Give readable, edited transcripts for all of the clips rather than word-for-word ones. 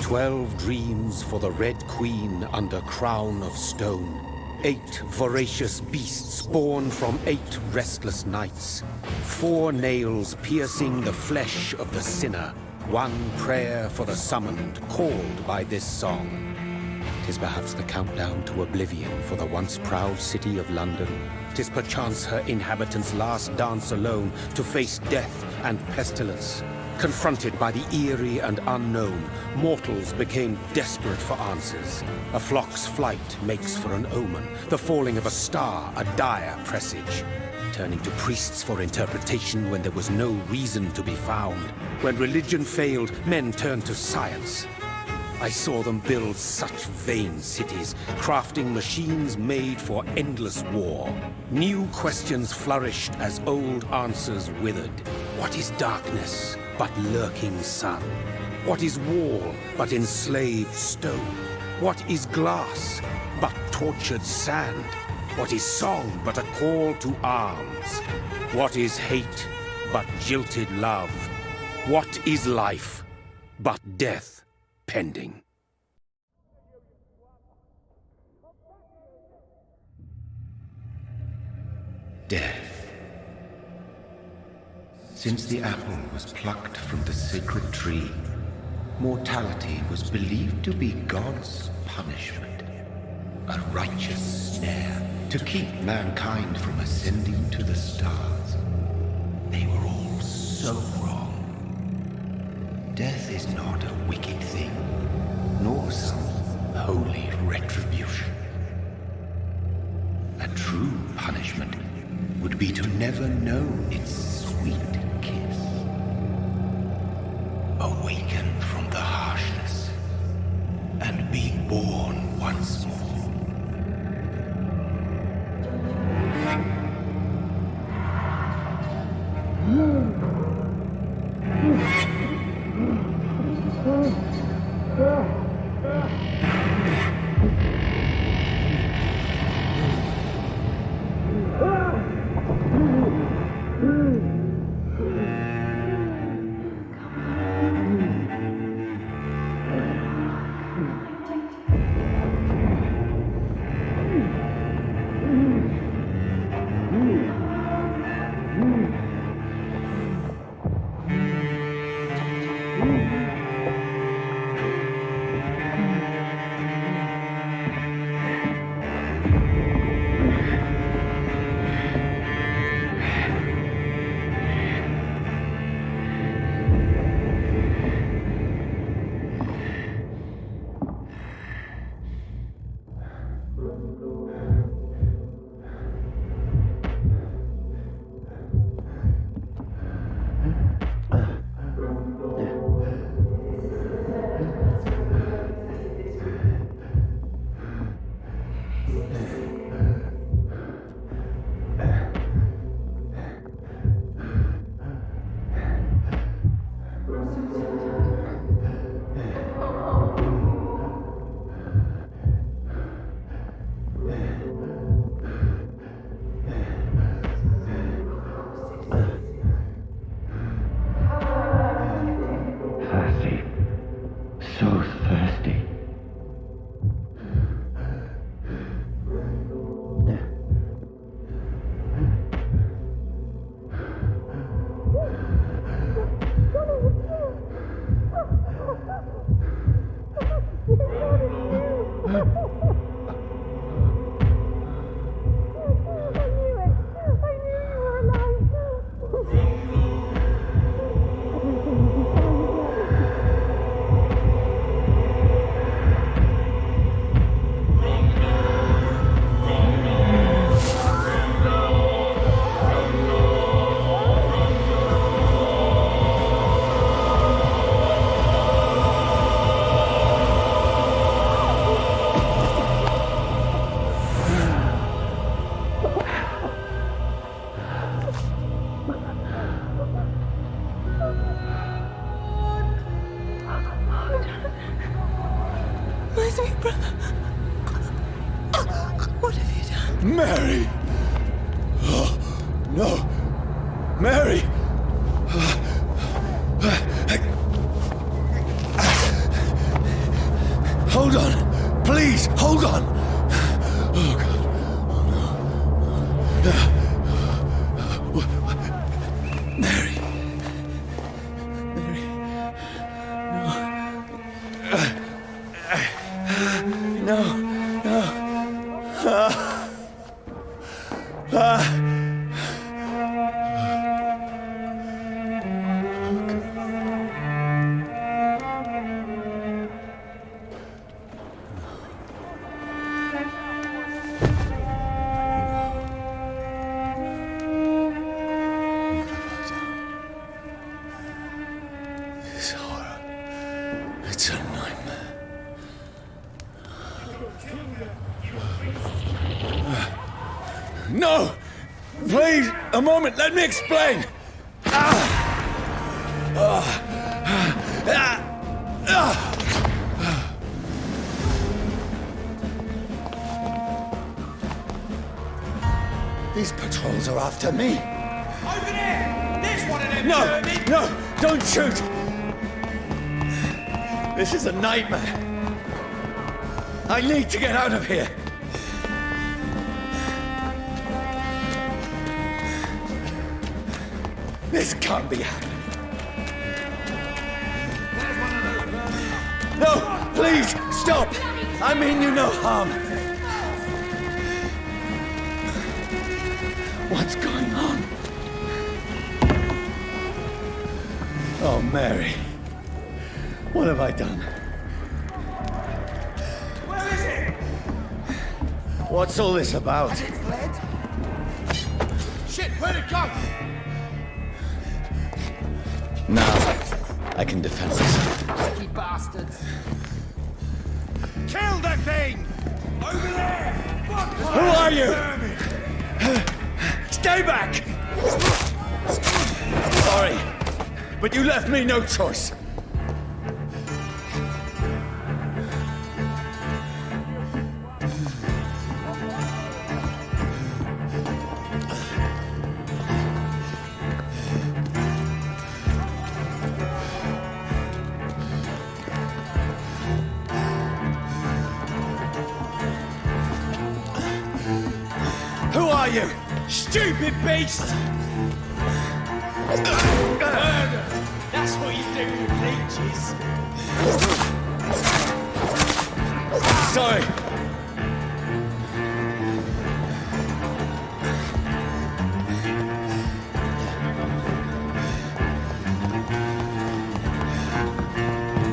12 dreams for the Red Queen under crown of stone. 8 voracious beasts born from 8 restless nights. 4 nails piercing the flesh of the sinner. 1 prayer for the summoned, called by this song. 'Tis perhaps the countdown to oblivion for the once proud city of London. 'Tis perchance her inhabitants' last dance alone to face death and pestilence. Confronted by the eerie and unknown, mortals became desperate for answers. A flock's flight makes for an omen, the falling of a star a dire presage. Turning to priests for interpretation when there was no reason to be found. When religion failed, men turned to science. I saw them build such vain cities, crafting machines made for endless war. New questions flourished as old answers withered. What is darkness but lurking sun? What is wall but enslaved stone? What is glass but tortured sand? What is song but a call to arms? What is hate but jilted love? What is life but death pending? Death. Since the apple was plucked from the sacred tree, mortality was believed to be God's punishment, a righteous snare to keep mankind from ascending to the stars. They were all so wrong. Death is not a wicked thing, nor some holy retribution. A true punishment would be to never know its sweet kiss. Awaken from the harshness and be born once more. What have you done? Mary! Oh, no! Mary! Hold on! Oh, God. Oh, no. Mary. Mary. No. No. This horror. It's a nightmare. No! Please, a moment, let me explain! These patrols are after me. Over there! There's one of them! No! vermin. No! Don't shoot! This is a nightmare. I need to get out of here. This can't be happening. No! Please! Stop! I mean you no harm. What's going on? Oh, Mary. What have I done? Where is it? What's all this about? It fled? Shit, where'd it go? Now, I can defend myself. Lucky bastards. Kill that thing! Over there! Fuck! Who are you? Stay back! Sorry, but you left me no choice. Who are you? Stupid beast! Murder! That's what you do with leeches. Sorry.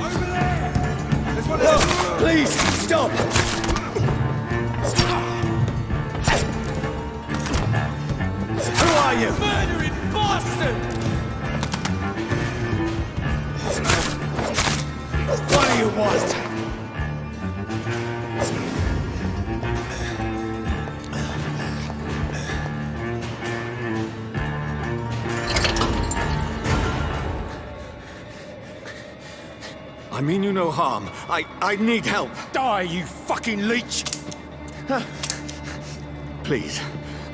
Over there! There's one of No, them. please, stop! Who are you? Murdering bastard! What do you want? I mean you no harm. I need help. Die, you fucking leech! Please,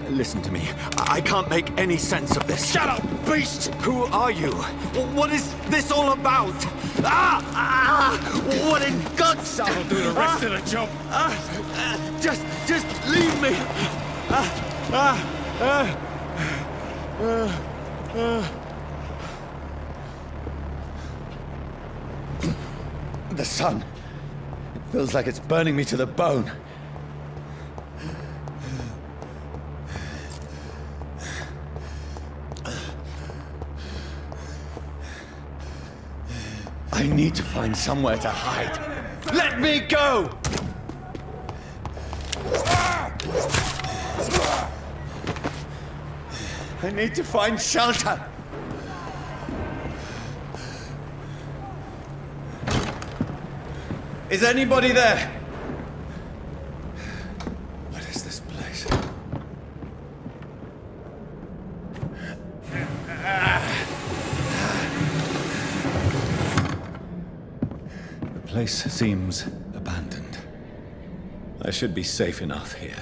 listen to me. I can't make any sense of this. Shut up, beast! Who are you? What is this all about? What in guts? That'll do the rest of the job. Just leave me. The sun. It feels like it's burning me to the bone. I need to find somewhere to hide. Let me go! I need to find shelter. Is anybody there? What is this place? The place seems abandoned. I should be safe enough here.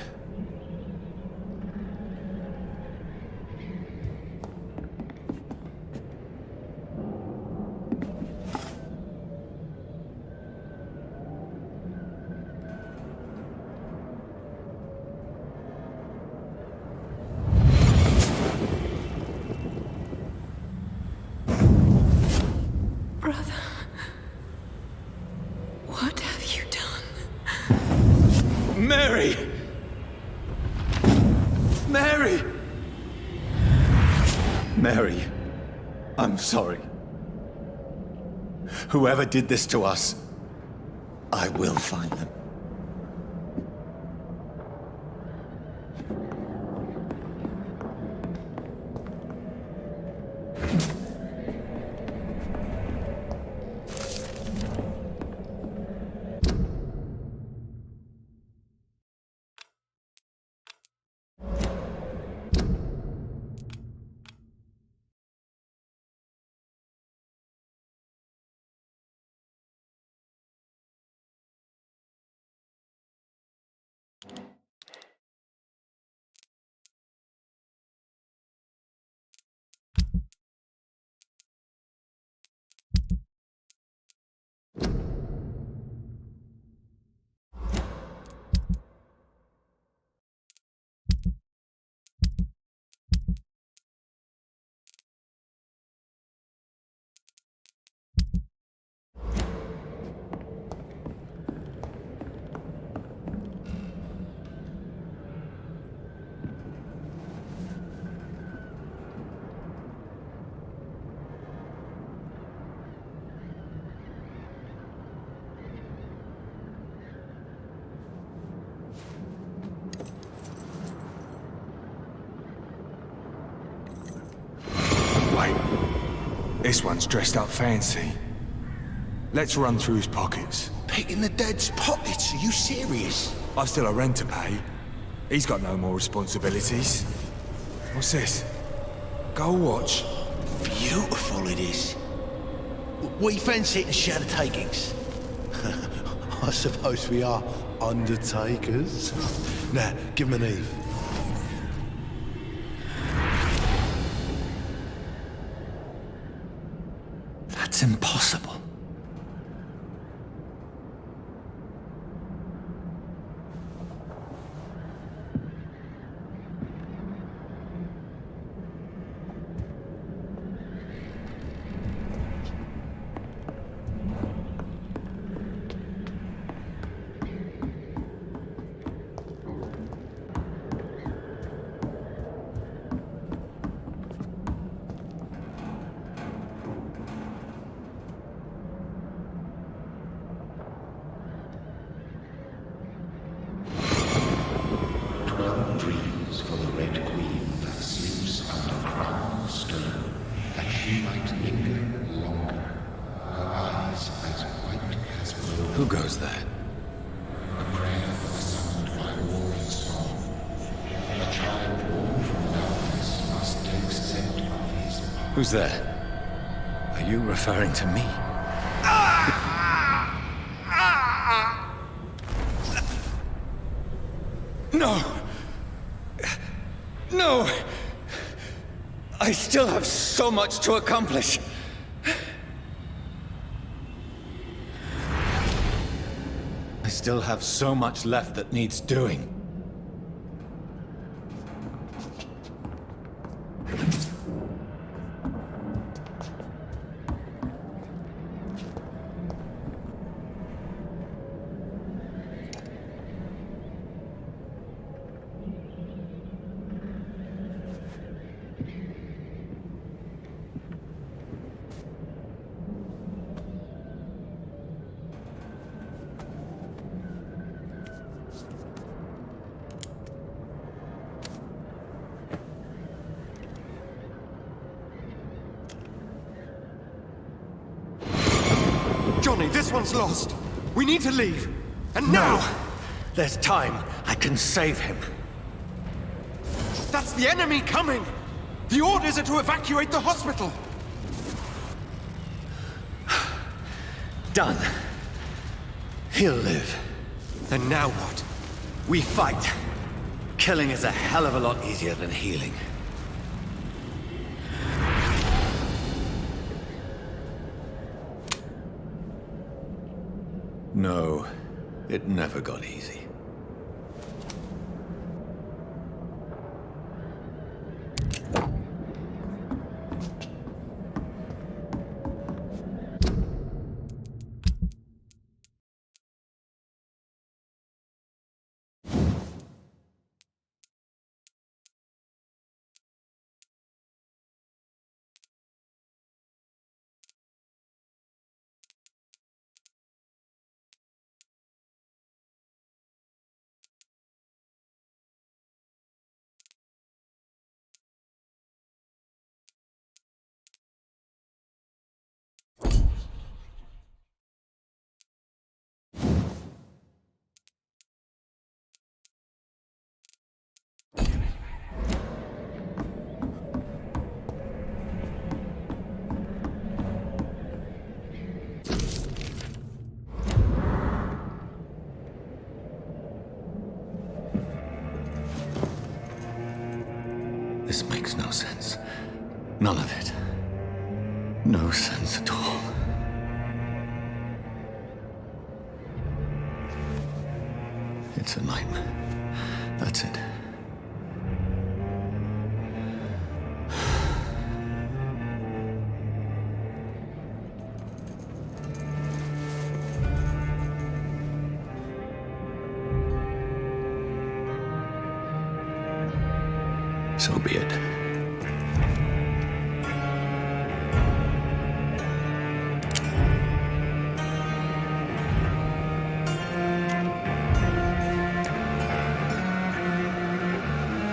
Mary, I'm sorry. Whoever did this to us, I will find them. This one's dressed up fancy. Let's run through his pockets. Picking the dead's pockets? Are you serious? I've still a rent to pay. He's got no more responsibilities. What's this? Gold watch. Beautiful it is. We fancy it and share the takings. I suppose we are undertakers. Now, give him an Eve. That's impossible. Dreams for the Red Queen that sleeps under crown of stone, that she might linger longer, her eyes as white as snow. Who goes there? A prayer for the summoned by war and song. A child born from darkness must take scent of his path. Who's there? Are you referring to me? No! No! I still have so much to accomplish. I still have so much left that needs doing. Johnny, this one's lost. We need to leave. And now! No! There's time. I can save him. That's the enemy coming! The orders are to evacuate the hospital! Done. He'll live. And now what? We fight. Killing is a hell of a lot easier than healing. No, it never got easy. None of it. No sense at all. It's a nightmare. That's it. So be it.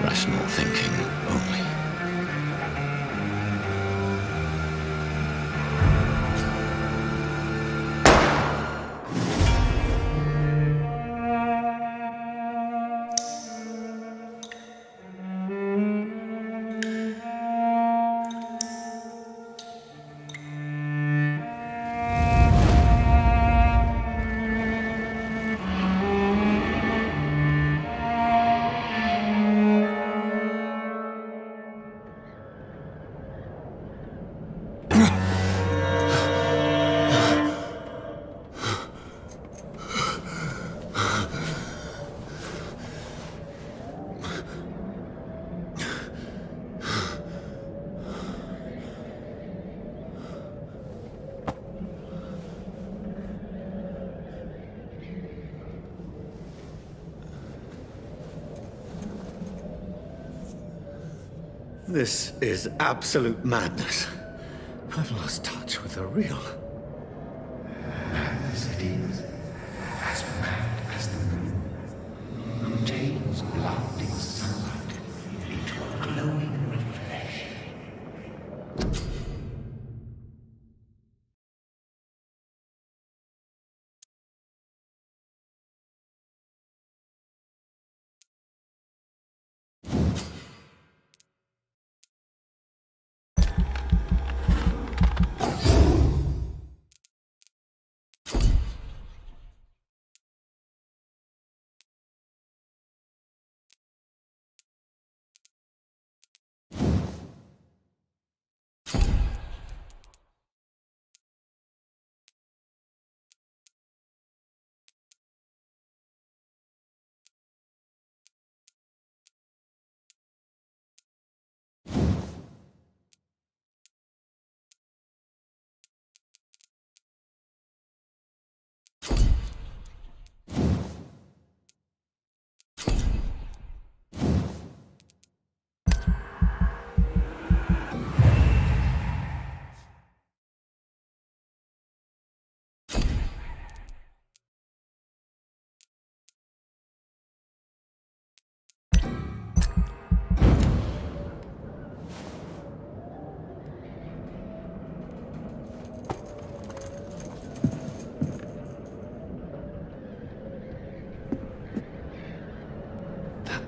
Rational thinking only. This is absolute madness. I've lost touch with the real. Madness it is, as mad as the moon, who takes blinding sunlight into a glowing reflection.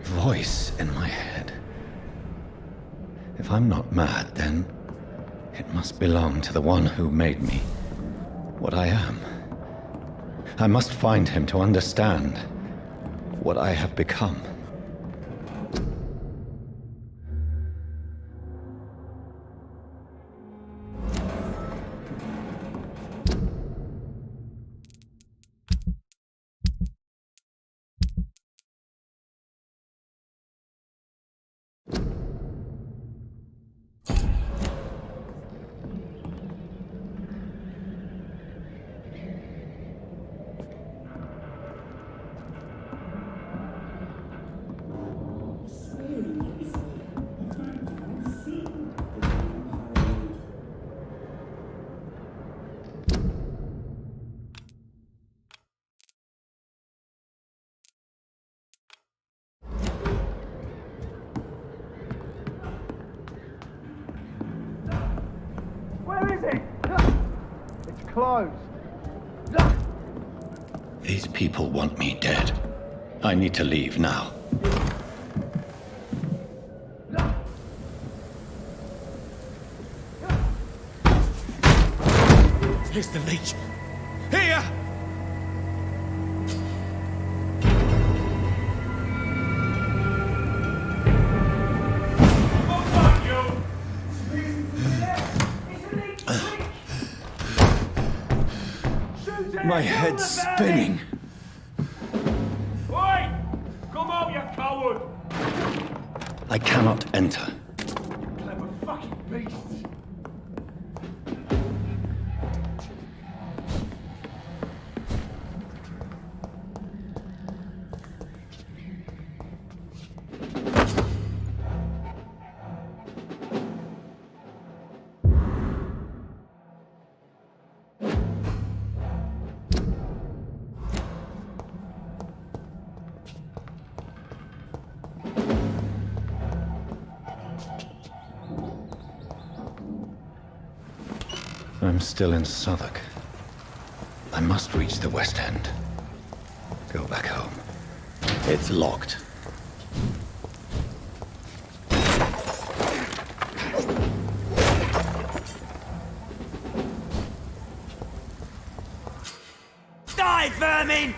Voice in my head. If I'm not mad, then it must belong to the one who made me what I am. I must find him to understand what I have become. Closed. These people want me dead. I need to leave now. Here's the leech. Here! My head's spinning. Oi! Come out, you coward! I cannot enter. Clever fucking beasts. I'm still in Southwark. I must reach the West End. Go back home. It's locked. Die, vermin!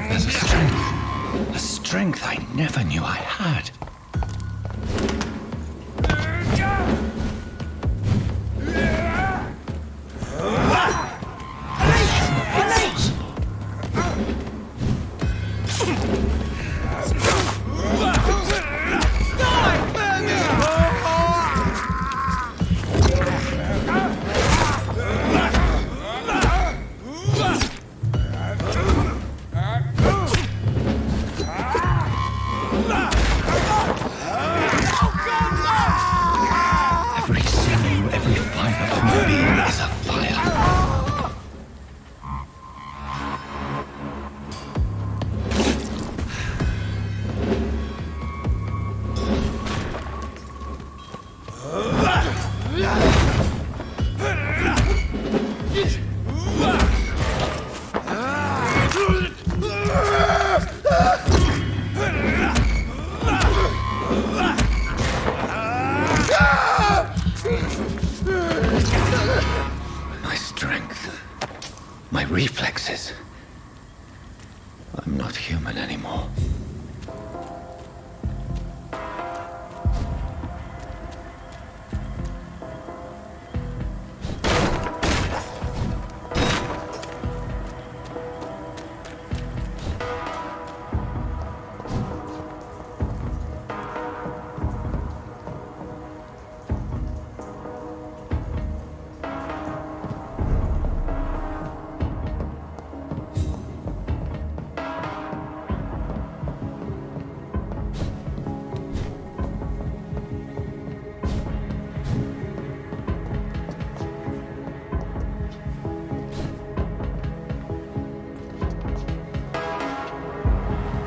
There's a strength I never knew I had. Every sinew, every fiber of my being is afire. My strength, my reflexes. I'm not human anymore.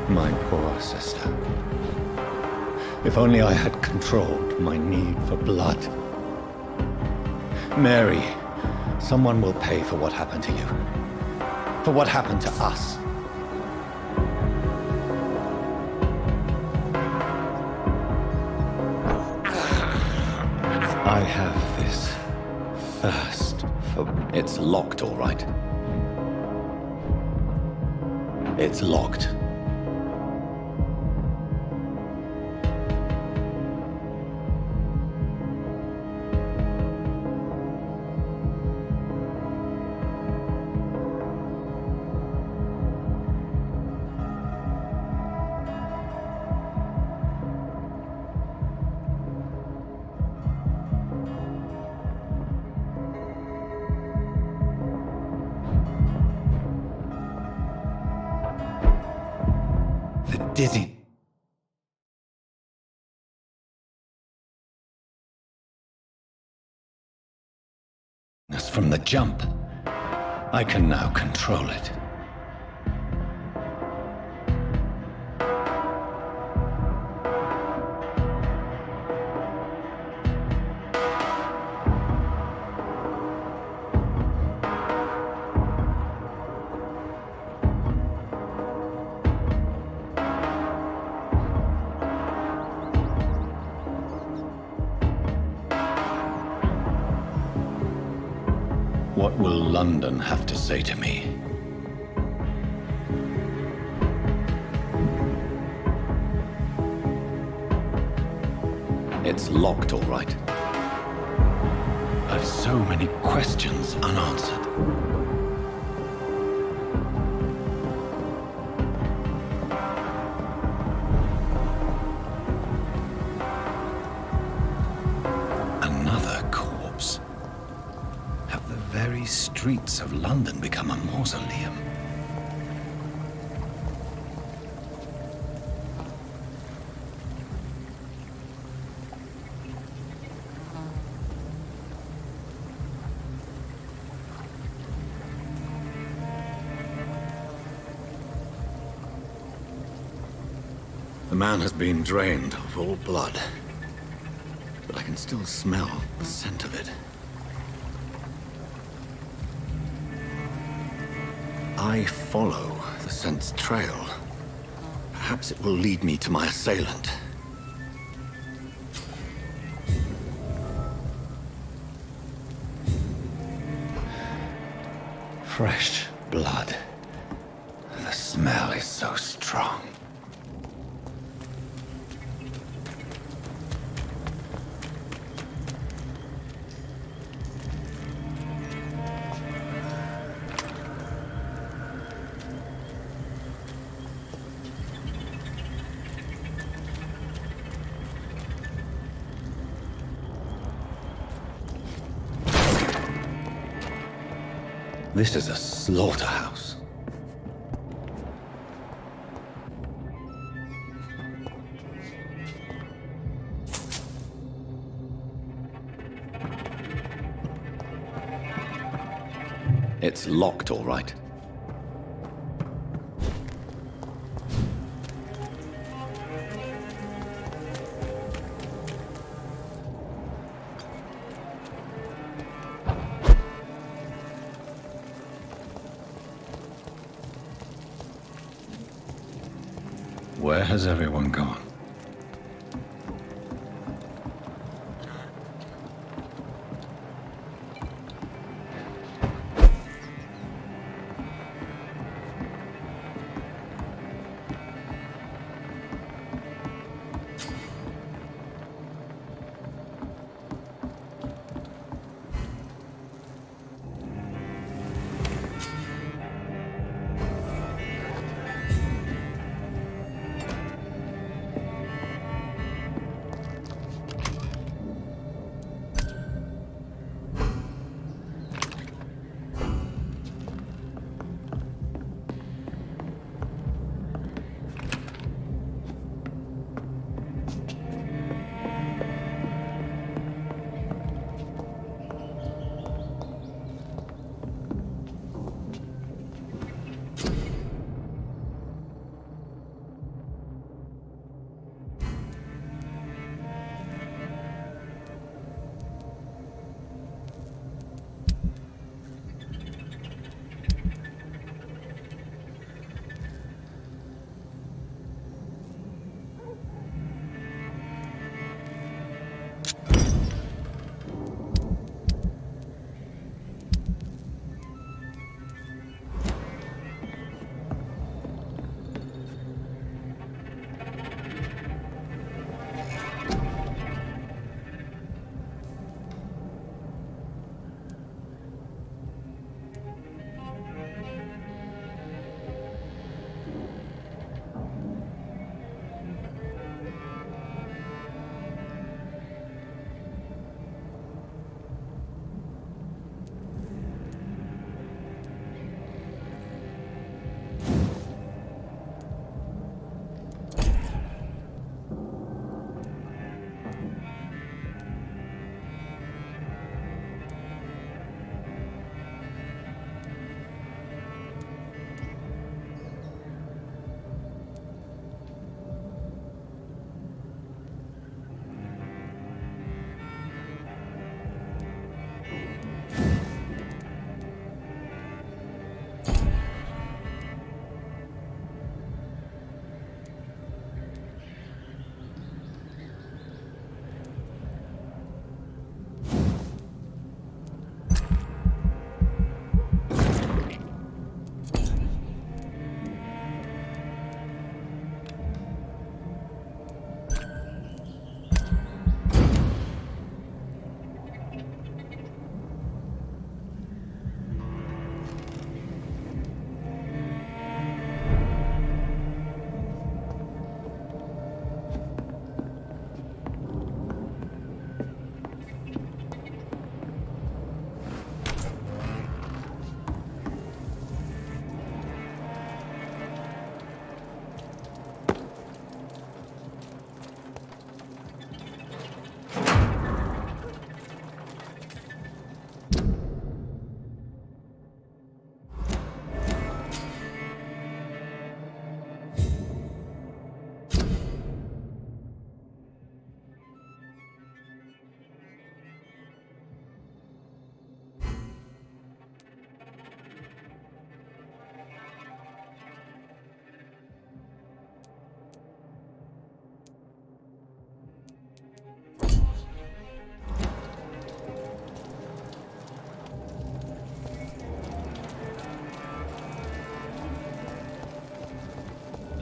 My poor sister. If only I had controlled my need for blood. Mary, someone will pay for what happened to you. For what happened to us. I have this thirst for... It's locked, all right. It's locked. Dizzy. From the jump, I can now control it. What will London have to say to me? It's locked, all right. I've so many questions unanswered. Another corpse. Have the very streets of London become a mausoleum? The man has been drained of all blood, but I can still smell the scent of it. I follow the scent's trail. Perhaps it will lead me to my assailant. Fresh blood. The smell is so strong. This is a slaughterhouse. It's locked, all right. Where has everyone gone?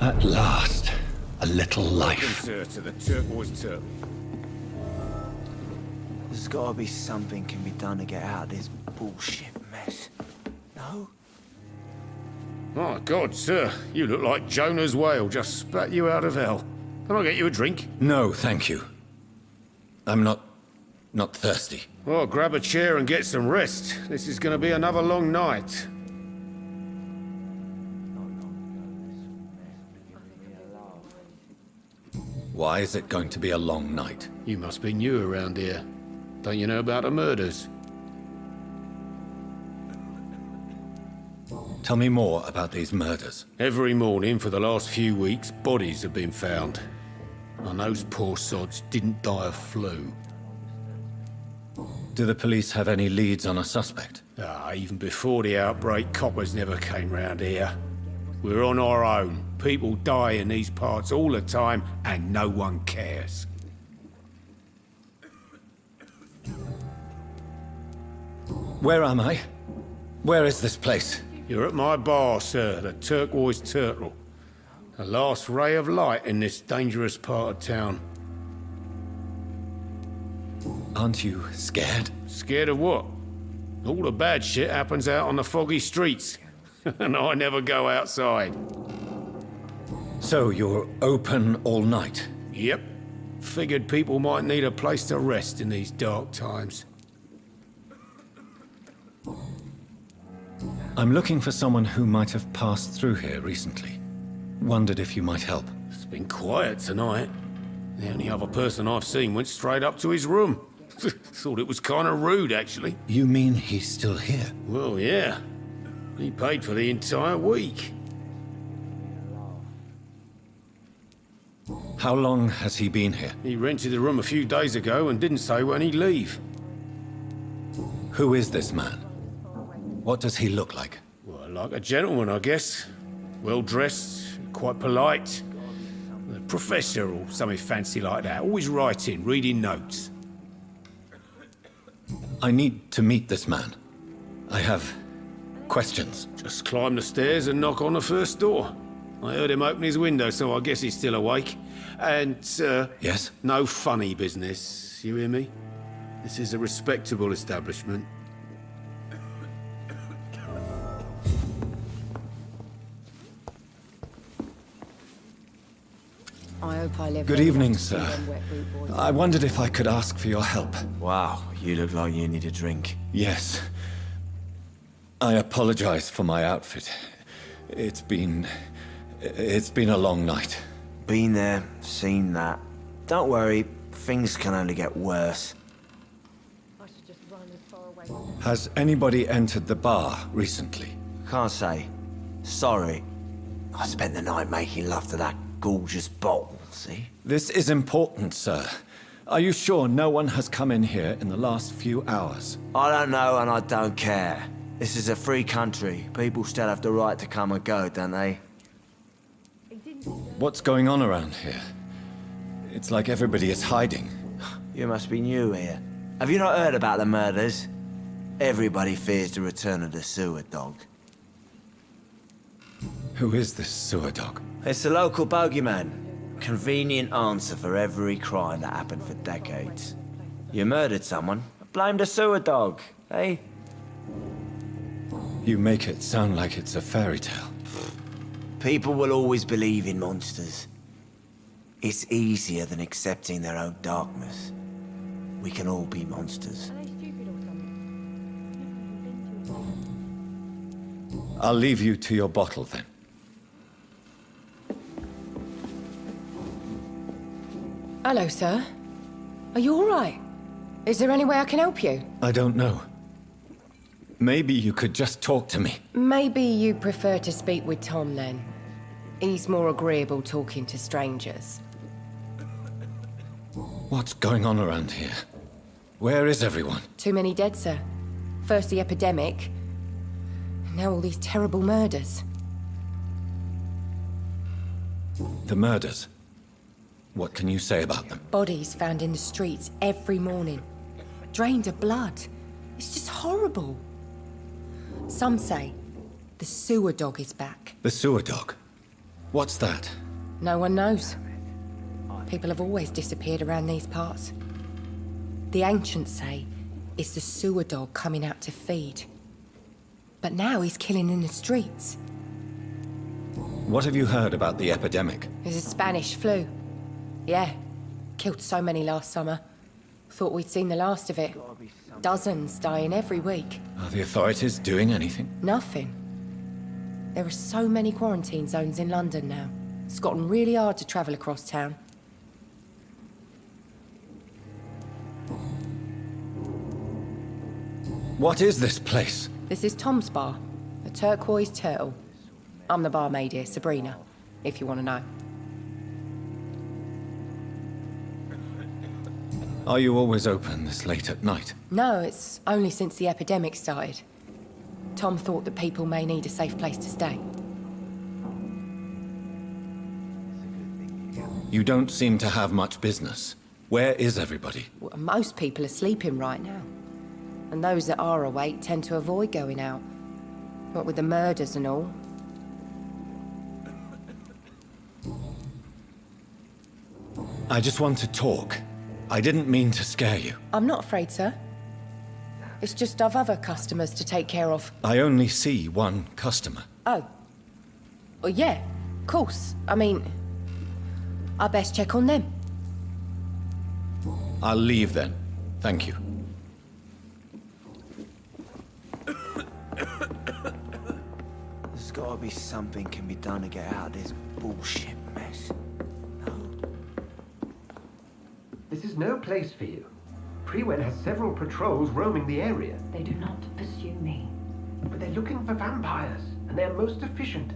At last, a little life. Sir, to the turquoise turtle. There's gotta be something can be done to get out of this bullshit mess. No? My God, sir, you look like Jonah's whale just spat you out of hell. Can I get you a drink? No, thank you. I'm not thirsty. Well, grab a chair and get some rest. This is going to be another long night. Why is it going to be a long night? You must be new around here. Don't you know about the murders? Tell me more about these murders. Every morning for the last few weeks, bodies have been found. And those poor sods didn't die of flu. Do the police have any leads on a suspect? Even before the outbreak, coppers never came round here. We're on our own. People die in these parts all the time, and no one cares. Where am I? Where is this place? You're at my bar, sir, the Turquoise Turtle. The last ray of light in this dangerous part of town. Aren't you scared? Scared of what? All the bad shit happens out on the foggy streets. And I never go outside. So you're open all night? Yep. Figured people might need a place to rest in these dark times. I'm looking for someone who might have passed through here recently. Wondered if you might help. It's been quiet tonight. The only other person I've seen went straight up to his room. Thought it was kind of rude, actually. You mean he's still here? Well, yeah. He paid for the entire week. How long has he been here? He rented the room a few days ago and didn't say when he'd leave. Who is this man? What does he look like? Well, like a gentleman, I guess. Well-dressed, quite polite. A professor or something fancy like that. Always writing, reading notes. I need to meet this man. I have questions. Just climb the stairs and knock on the first door. I heard him open his window, so I guess he's still awake. And, Yes? no funny business, you hear me? This is a respectable establishment. I hope I live Good long evening, enough to see sir. them wet boot boys. I wondered if I could ask for your help. Wow, you look like you need a drink. Yes. I apologize for my outfit. It's been a long night. Been there, seen that. Don't worry, things can only get worse. I should just run as far away. Has anybody entered the bar recently? Can't say. Sorry. I spent the night making love to that gorgeous bottle, see? This is important, sir. Are you sure no one has come in here in the last few hours? I don't know and I don't care. This is a free country. People still have the right to come and go, don't they? What's going on around here? It's like everybody is hiding. You must be new here. Have you not heard about the murders? Everybody fears the return of the sewer dog. Who is this sewer dog? It's the local bogeyman. Convenient answer for every crime that happened for decades. You murdered someone, blame the sewer dog, eh? You make it sound like it's a fairy tale. People will always believe in monsters. It's easier than accepting their own darkness. We can all be monsters. Are they stupid or something? I'll leave you to your bottle then. Hello, sir. Are you all right? Is there any way I can help you? I don't know. Maybe you could just talk to me. Maybe you prefer to speak with Tom, then. He's more agreeable talking to strangers. What's going on around here? Where is everyone? Too many dead, sir. First the epidemic, now all these terrible murders. The murders. What can you say about them? Bodies found in the streets every morning. Drained of blood. It's just horrible. Some say the sewer dog is back. The sewer dog. What's that? No one knows. People have always disappeared around these parts. The ancients say it's the sewer dog coming out to feed. But now he's killing in the streets. What have you heard about the epidemic? There's a Spanish flu. Yeah. Killed so many last summer. Thought we'd seen the last of it. Dozens dying every week. Are the authorities doing anything? Nothing. There are so many quarantine zones in London now. It's gotten really hard to travel across town. What is this place? This is Tom's bar, the Turquoise Turtle. I'm the barmaid here, Sabrina, if you want to know. Are you always open this late at night? No, it's only since the epidemic started. Tom thought that people may need a safe place to stay. You don't seem to have much business. Where is everybody? Well, most people are sleeping right now. And those that are awake tend to avoid going out. What with the murders and all. I just want to talk. I didn't mean to scare you. I'm not afraid, sir. It's just I've other customers to take care of. I only see one customer. Oh. Well, yeah, of course. I mean, I best check on them. I'll leave then. Thank you. There's gotta be something can be done to get out of this bullshit mess. This is no place for you. Prewen has several patrols roaming the area. They do not pursue me. But they're looking for vampires, and they're most efficient.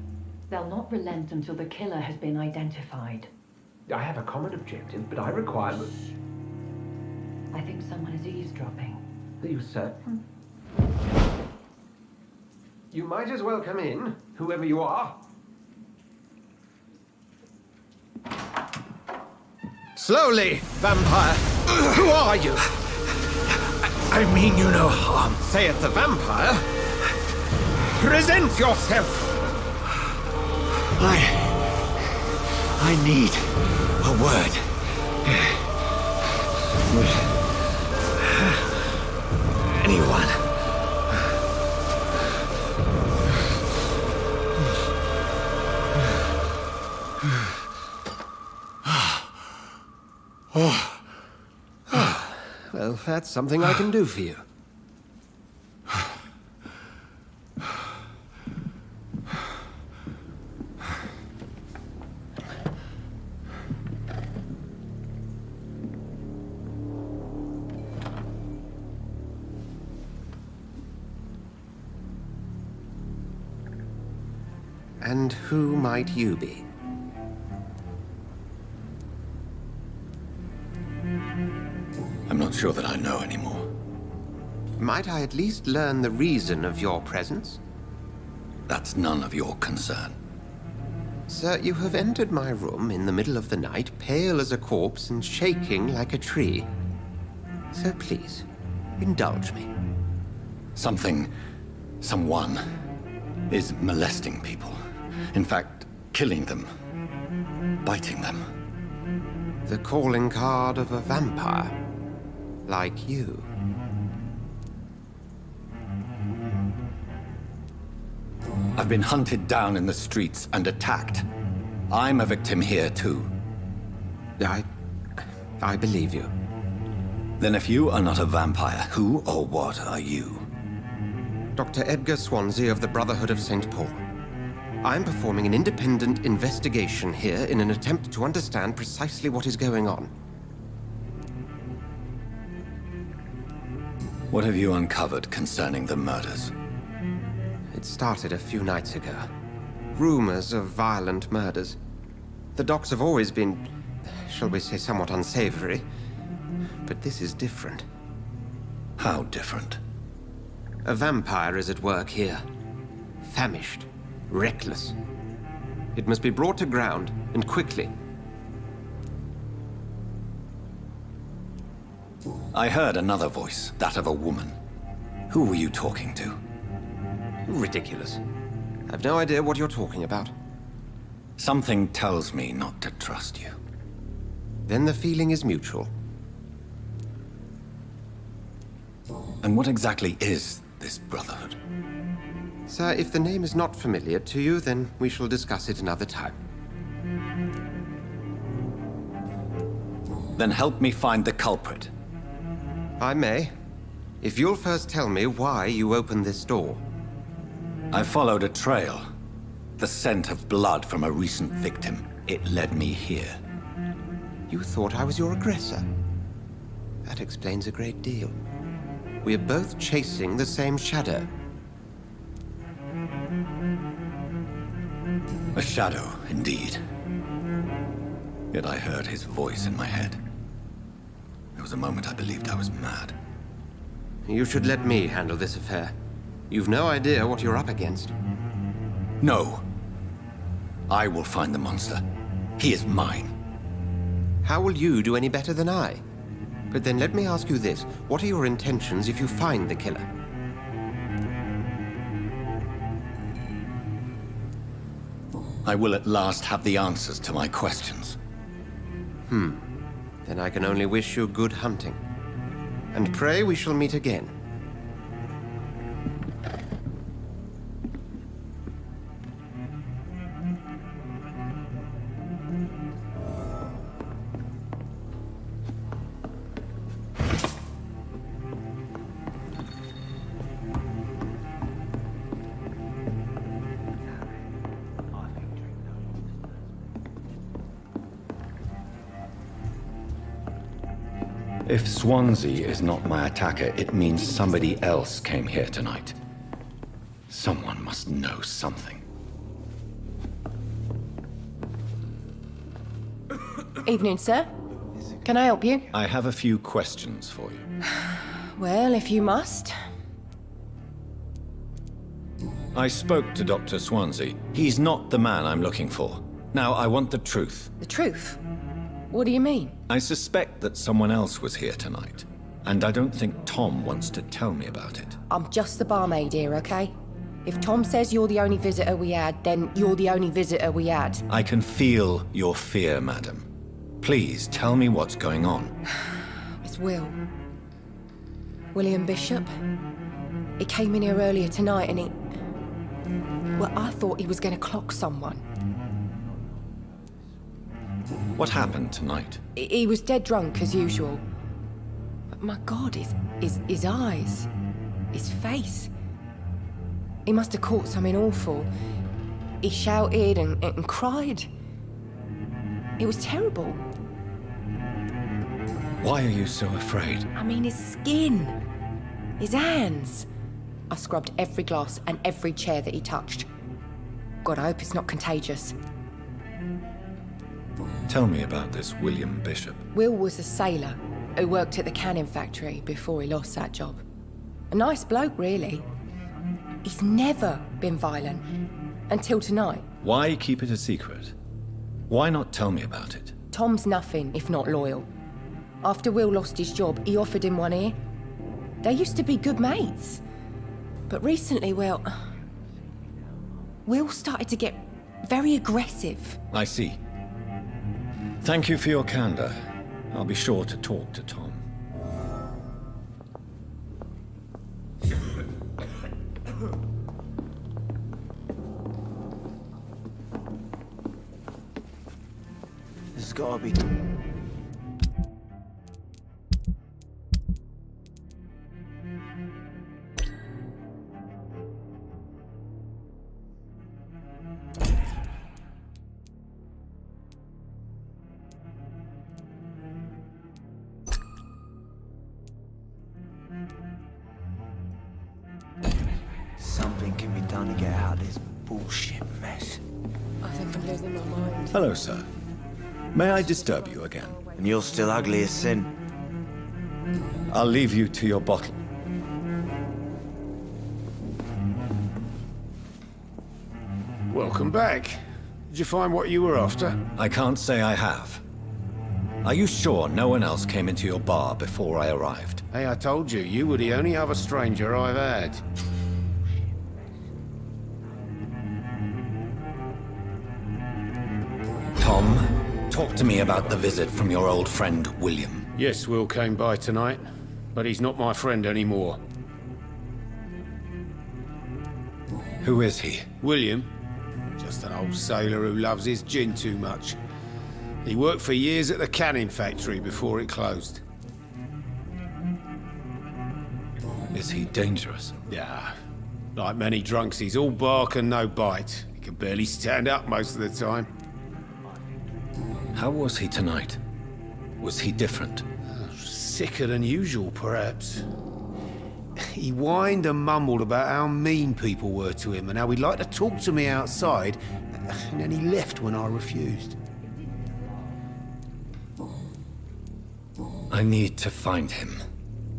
They'll not relent until the killer has been identified. I have a common objective, but I require... I think someone is eavesdropping. Are you certain? You might as well come in, whoever you are. Slowly, vampire. Who are you? I mean you no harm. Saith the vampire. Present yourself. I need a word. Anyone. Well, that's something I can do for you. And who might you be? I'm not sure that I know anymore. Might I at least learn the reason of your presence? That's none of your concern. Sir, you have entered my room in the middle of the night, pale as a corpse and shaking like a tree. So please, indulge me. Someone is molesting people. In fact, killing them. Biting them. The calling card of a vampire. Like you. I've been hunted down in the streets and attacked. I'm a victim here, too. I believe you. Then if you are not a vampire, who or what are you? Dr. Edgar Swansea of the Brotherhood of St. Paul. I'm performing an independent investigation here in an attempt to understand precisely what is going on. What have you uncovered concerning the murders? It started a few nights ago. Rumors of violent murders. The docks have always been, shall we say, somewhat unsavory. But this is different. How different? A vampire is at work here. Famished. Reckless. It must be brought to ground, and quickly. I heard another voice, that of a woman. Who were you talking to? Ridiculous. I've no idea what you're talking about. Something tells me not to trust you. Then the feeling is mutual. And what exactly is this Brotherhood? Sir, if the name is not familiar to you, then we shall discuss it another time. Then help me find the culprit. I may. If you'll first tell me why you opened this door. I followed a trail. The scent of blood from a recent victim. It led me here. You thought I was your aggressor. That explains a great deal. We are both chasing the same shadow. A shadow, indeed. Yet I heard his voice in my head. There was a moment I believed I was mad. You should let me handle this affair. You've no idea what you're up against. No. I will find the monster. He is mine. How will you do any better than I? But then let me ask you this. What are your intentions if you find the killer? I will at last have the answers to my questions. Then I can only wish you good hunting. And pray we shall meet again. If Swansea is not my attacker, it means somebody else came here tonight. Someone must know something. Evening, sir. Can I help you? I have a few questions for you. Well, if you must. I spoke to Dr. Swansea. He's not the man I'm looking for. Now, I want the truth. The truth? What do you mean? I suspect that someone else was here tonight. And I don't think Tom wants to tell me about it. I'm just the barmaid here, okay? If Tom says you're the only visitor we had, then you're the only visitor we had. I can feel your fear, madam. Please, tell me what's going on. It's Will. William Bishop. He came in here earlier tonight and he... Well, I thought he was going to clock someone. What happened tonight? He was dead drunk, as usual. But my God, his eyes, his face. He must have caught something awful. He shouted and cried. It was terrible. Why are you so afraid? I mean, his skin, his hands. I scrubbed every glass and every chair that he touched. God, I hope it's not contagious. Tell me about this William Bishop. Will was a sailor who worked at the canning factory before he lost that job. A nice bloke, really. He's never been violent. Until tonight. Why keep it a secret? Why not tell me about it? Tom's nothing if not loyal. After Will lost his job, he offered him one ear. They used to be good mates. But recently, well... Will started to get very aggressive. I see. Thank you for your candor. I'll be sure to talk to Tom. There's gotta be... Something can be done to get out of this bullshit mess. I think I'm losing my mind. Hello, sir. May I disturb you again? And you're still ugly as sin. I'll leave you to your bottle. Welcome back. Did you find what you were after? I can't say I have. Are you sure no one else came into your bar before I arrived? Hey, I told you, you were the only other stranger I've had. Tom, talk to me about the visit from your old friend, William. Yes, Will came by tonight, but he's not my friend anymore. Who is he? William? Just an old sailor who loves his gin too much. He worked for years at the canning factory before it closed. Is he dangerous? Yeah. Like many drunks, he's all bark and no bite. He can barely stand up most of the time. How was he tonight? Was he different? Sicker than usual, perhaps. He whined and mumbled about how mean people were to him and how he'd like to talk to me outside, and then he left when I refused. I need to find him.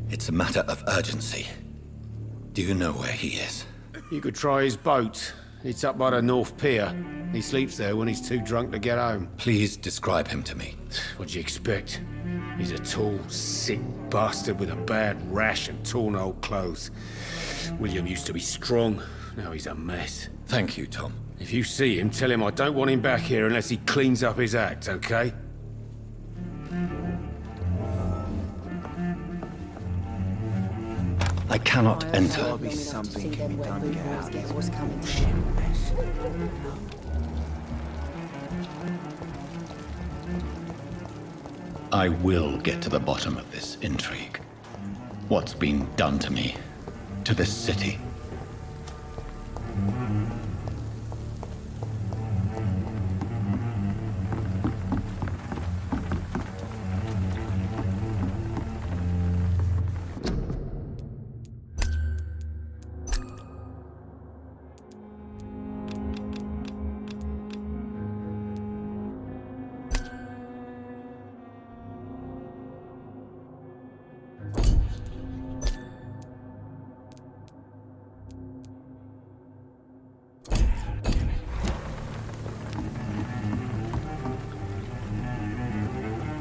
It's a matter of urgency. Do you know where he is? You could try his boat. It's up by the North Pier. He sleeps there when he's too drunk to get home. Please describe him to me. What'd you expect? He's a tall, sick bastard with a bad rash and torn old clothes. William used to be strong. Now he's a mess. Thank you, Tom. If you see him, tell him I don't want him back here unless he cleans up his act, okay? I cannot enter. Probably something can be done to get out of this I will get to the bottom of this intrigue. What's been done to me, to this city.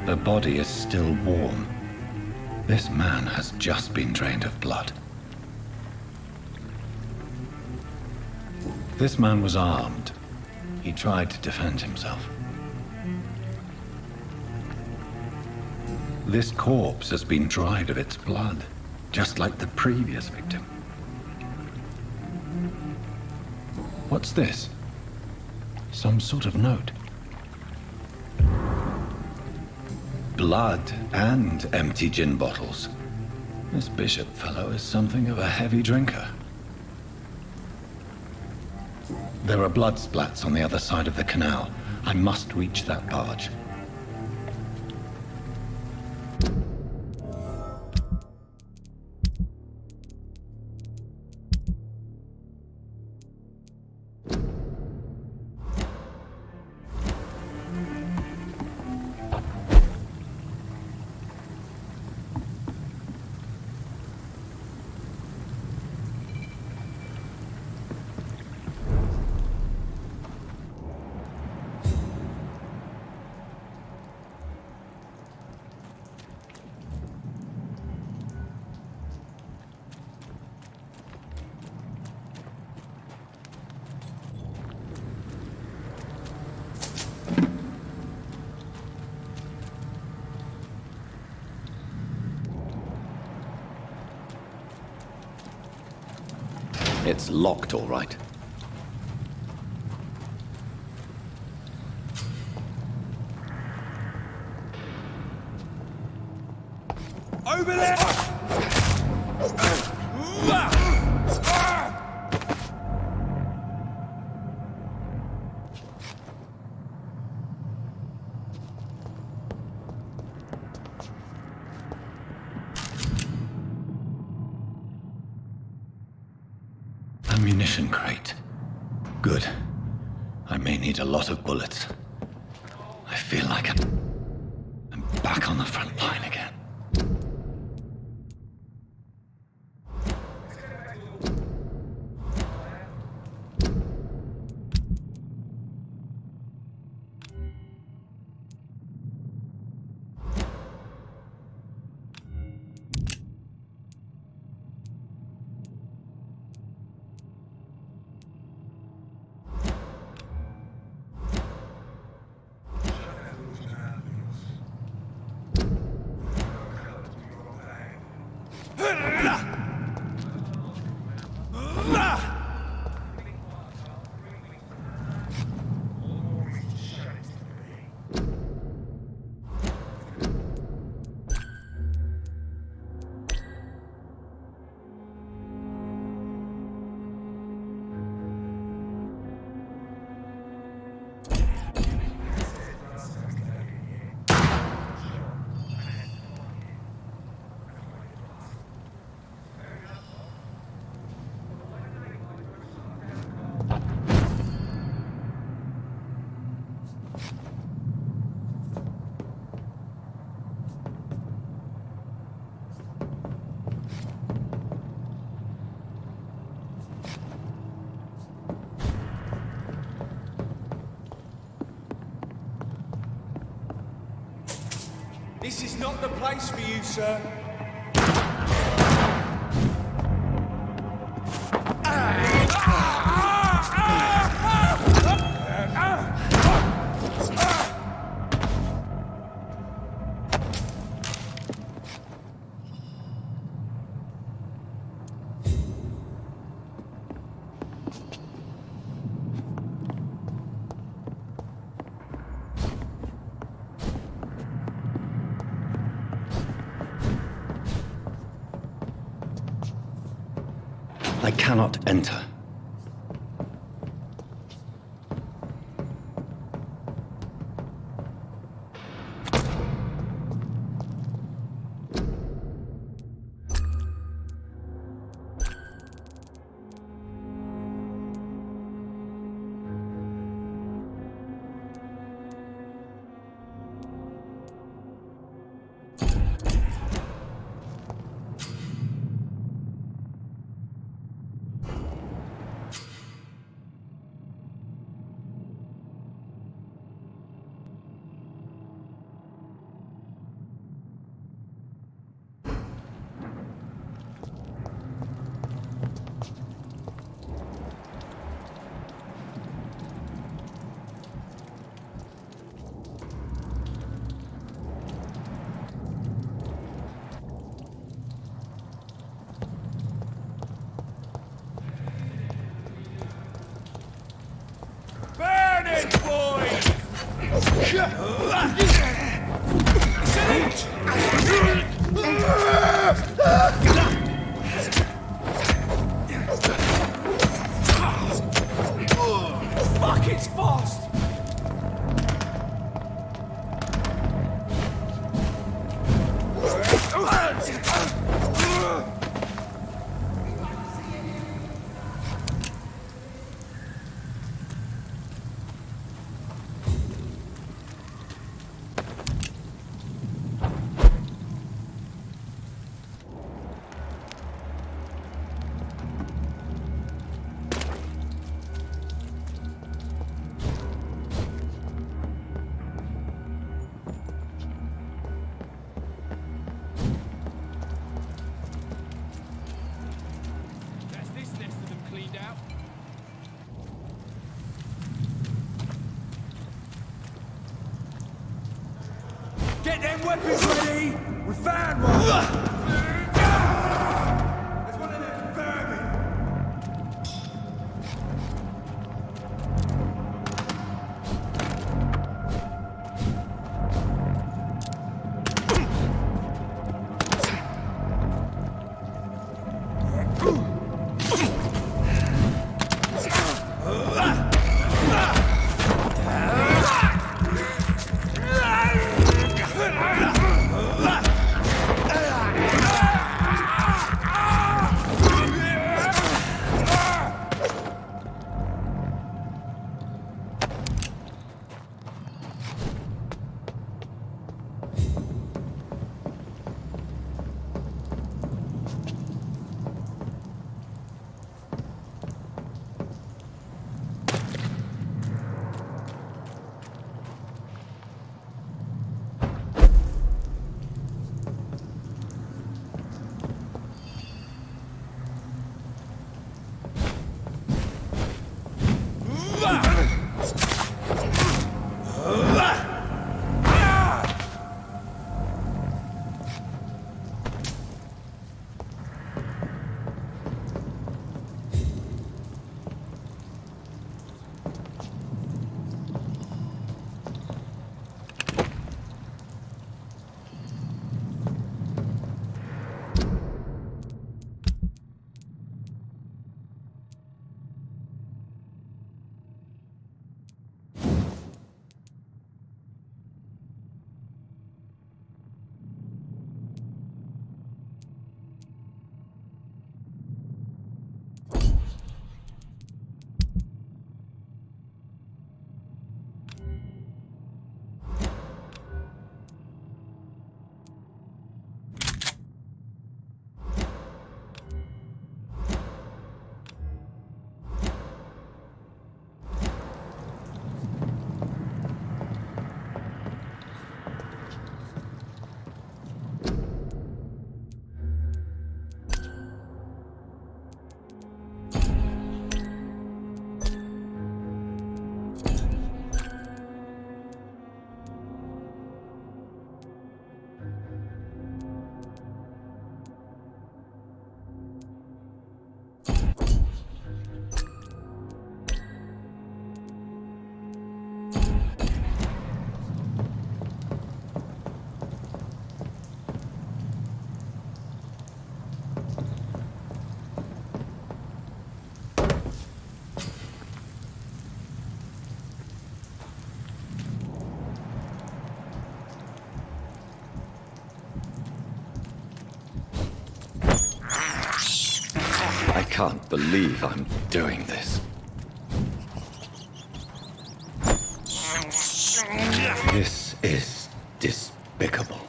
The body is still warm. This man has just been drained of blood. This man was armed. He tried to defend himself. This corpse has been dried of its blood, just like the previous victim. What's this? Some sort of note. Blood and empty gin bottles. This bishop fellow is something of a heavy drinker. There are blood splats on the other side of the canal. I must reach that barge. It's locked, all right. Over there! Ammunition crate. Good. I may need a lot of bullets. I feel like I'm back on the front line again. This is not the place for you, sir. I cannot enter. Fuck, it's fast! Get them weapons ready! We found one! There's one of them vermin! I can't believe I'm doing this. This is despicable.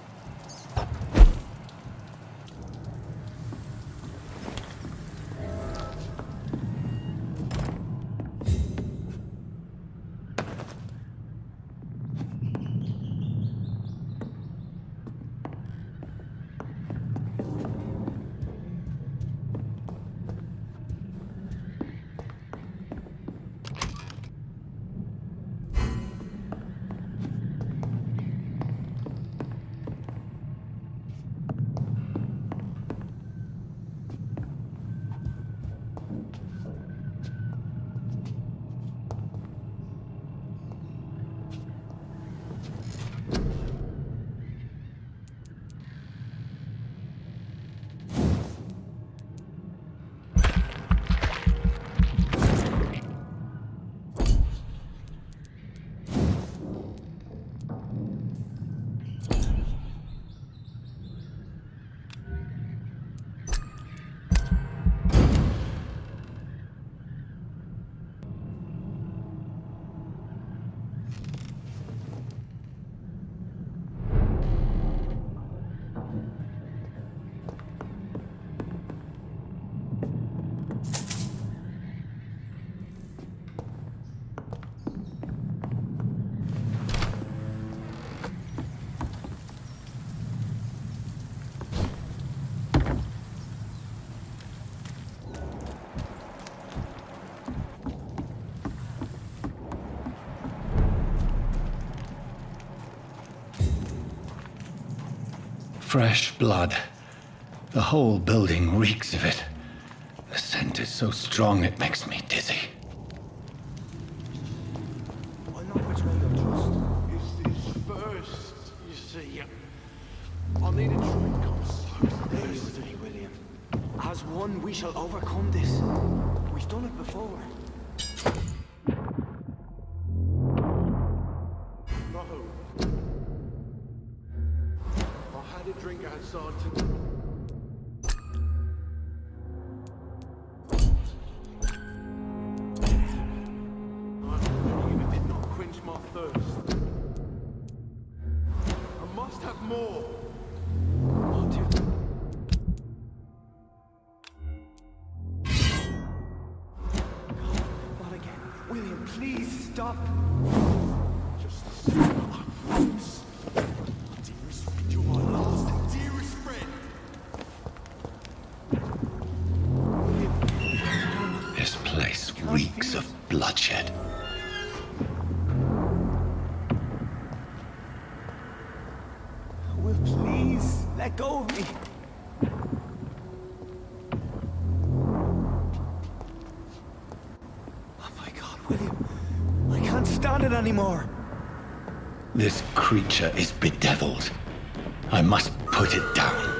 Fresh blood. The whole building reeks of it. The scent is so strong it makes me dizzy. I know which one to trust. Is this first, you see? I'll need a drink. I'm so thirsty, William. As one, we shall overcome this. We've done it before. No. I had a drink outside tonight. This place reeks of bloodshed. Will, please, let go of me. Oh my God, William. I can't stand it anymore. This creature is bedeviled. I must put it down.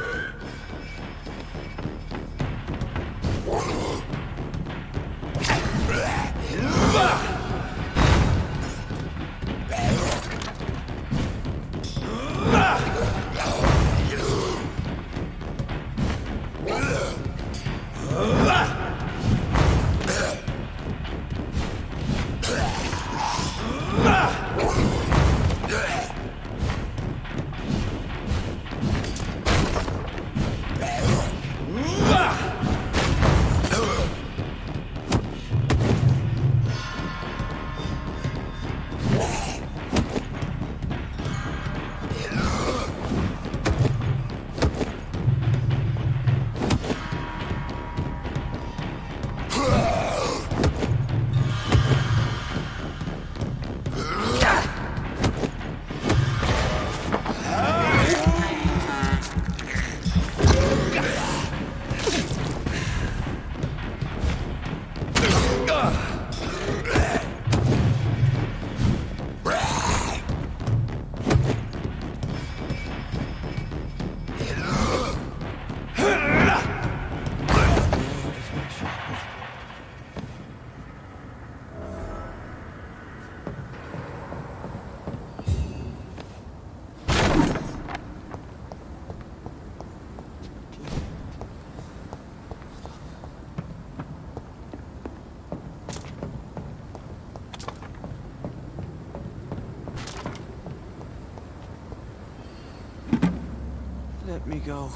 go.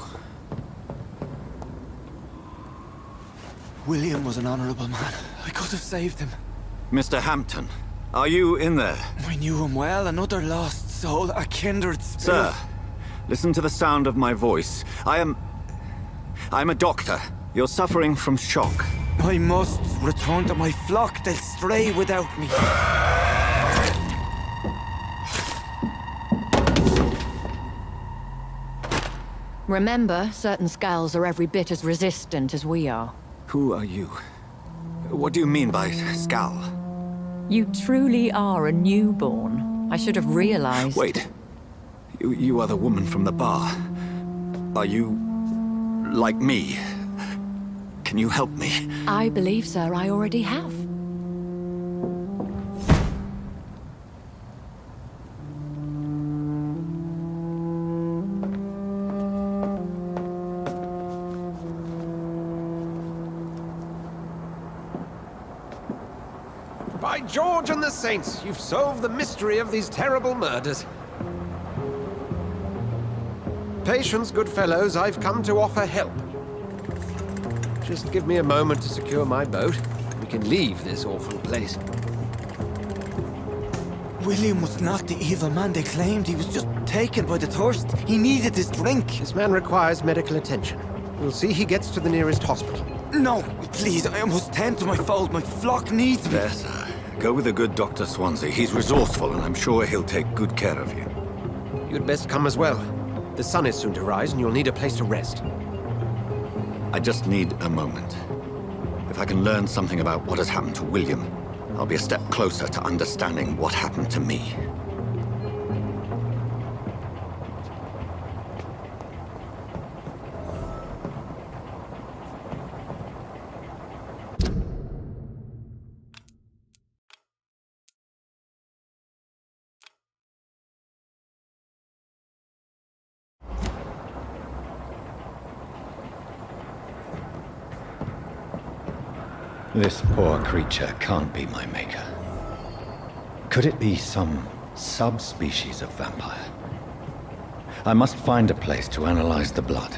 William was an honorable man. I could have saved him. Mr. Hampton, are you in there? I knew him well, another lost soul, a kindred spirit. Sir, listen to the sound of my voice. I'm a doctor. You're suffering from shock. I must return to my flock. They'll stray without me. Remember, certain skulls are every bit as resistant as we are. Who are you? What do you mean by Skal? You truly are a newborn. I should have realized. Wait. You are the woman from the bar. Are you... like me? Can you help me? I believe, sir, I already have. By George and the Saints, you've solved the mystery of these terrible murders. Patience, good fellows, I've come to offer help. Just give me a moment to secure my boat. We can leave this awful place. William was not the evil man they claimed. He was just taken by the thirst. He needed his drink. This man requires medical attention. We'll see he gets to the nearest hospital. No, please, I must tend to my fold. My flock needs me. There, sir. Go with the good Dr. Swansea. He's resourceful, and I'm sure he'll take good care of you. You'd best come as well. The sun is soon to rise, and you'll need a place to rest. I just need a moment. If I can learn something about what has happened to William, I'll be a step closer to understanding what happened to me. This poor creature can't be my maker. Could it be some subspecies of vampire? I must find a place to analyze the blood.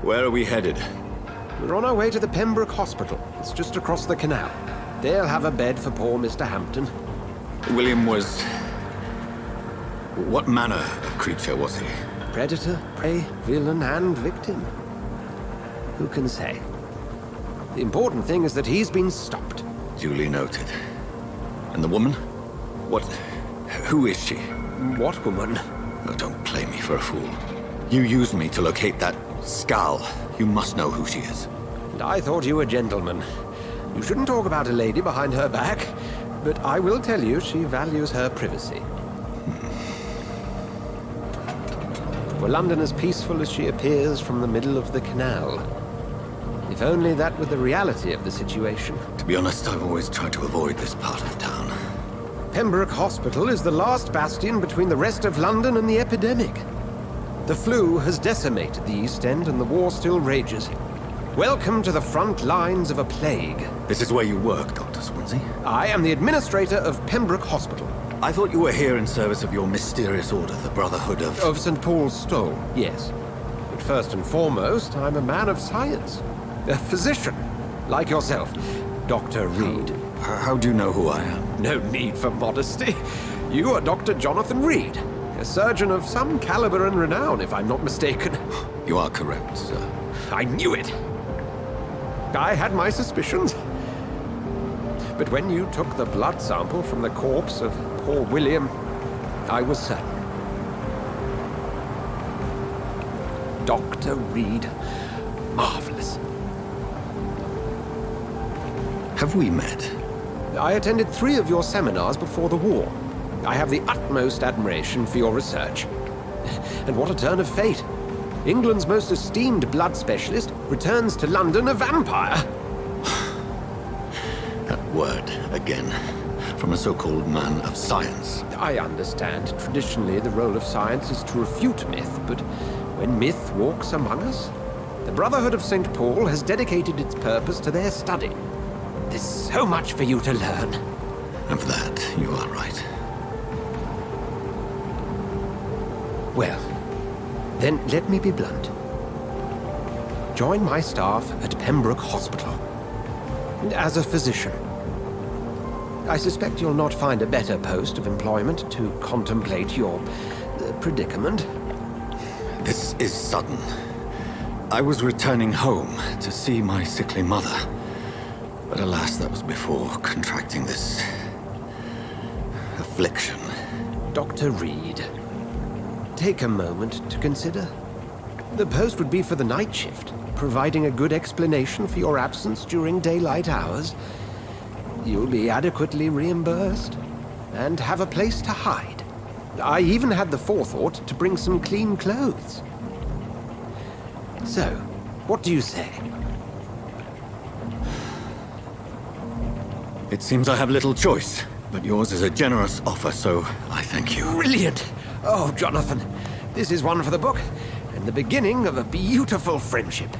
Where are we headed? We're on our way to the Pembroke Hospital. It's just across the canal. They'll have a bed for poor Mr. Hampton. William was... what manner of creature was he? Predator, prey, villain, and victim. Who can say? The important thing is that he's been stopped. Duly noted. And the woman? What... who is she? What woman? Oh, don't play me for a fool. You used me to locate that Skal. You must know who she is. And I thought you a gentleman. You shouldn't talk about a lady behind her back, but I will tell you she values her privacy. Were London as peaceful as she appears from the middle of the canal? If only that were the reality of the situation. To be honest, I've always tried to avoid this part of town. Pembroke Hospital is the last bastion between the rest of London and the epidemic. The flu has decimated the East End and the war still rages. Welcome to the front lines of a plague. This is where you work, Dr. Swansea? I am the administrator of Pembroke Hospital. I thought you were here in service of your mysterious order, the Brotherhood of... Of St. Paul's Stole, yes. But first and foremost, I'm a man of science. A physician, like yourself, Dr. Reed. How do you know who I am? No need for modesty. You are Dr. Jonathan Reed, a surgeon of some caliber and renown, if I'm not mistaken. You are correct, sir. I knew it. I had my suspicions. But when you took the blood sample from the corpse of poor William, I was certain. Dr. Reed, marvelous. Have we met? I attended 3 of your seminars before the war. I have the utmost admiration for your research. And what a turn of fate. England's most esteemed blood specialist returns to London a vampire. That word again. From a so-called man of science. I understand. Traditionally, the role of science is to refute myth, but when myth walks among us, the Brotherhood of St. Paul has dedicated its purpose to their study. There's so much for you to learn. Of that, you are right. Well, then let me be blunt. Join my staff at Pembroke Hospital. As a physician. I suspect you'll not find a better post of employment to contemplate your predicament. This is sudden. I was returning home to see my sickly mother. But alas, that was before contracting this affliction. Dr. Reed, take a moment to consider. The post would be for the night shift, providing a good explanation for your absence during daylight hours. You'll be adequately reimbursed, and have a place to hide. I even had the forethought to bring some clean clothes. So, what do you say? It seems I have little choice, but yours is a generous offer, so I thank you. Brilliant! Oh, Jonathan, this is one for the book, and the beginning of a beautiful friendship.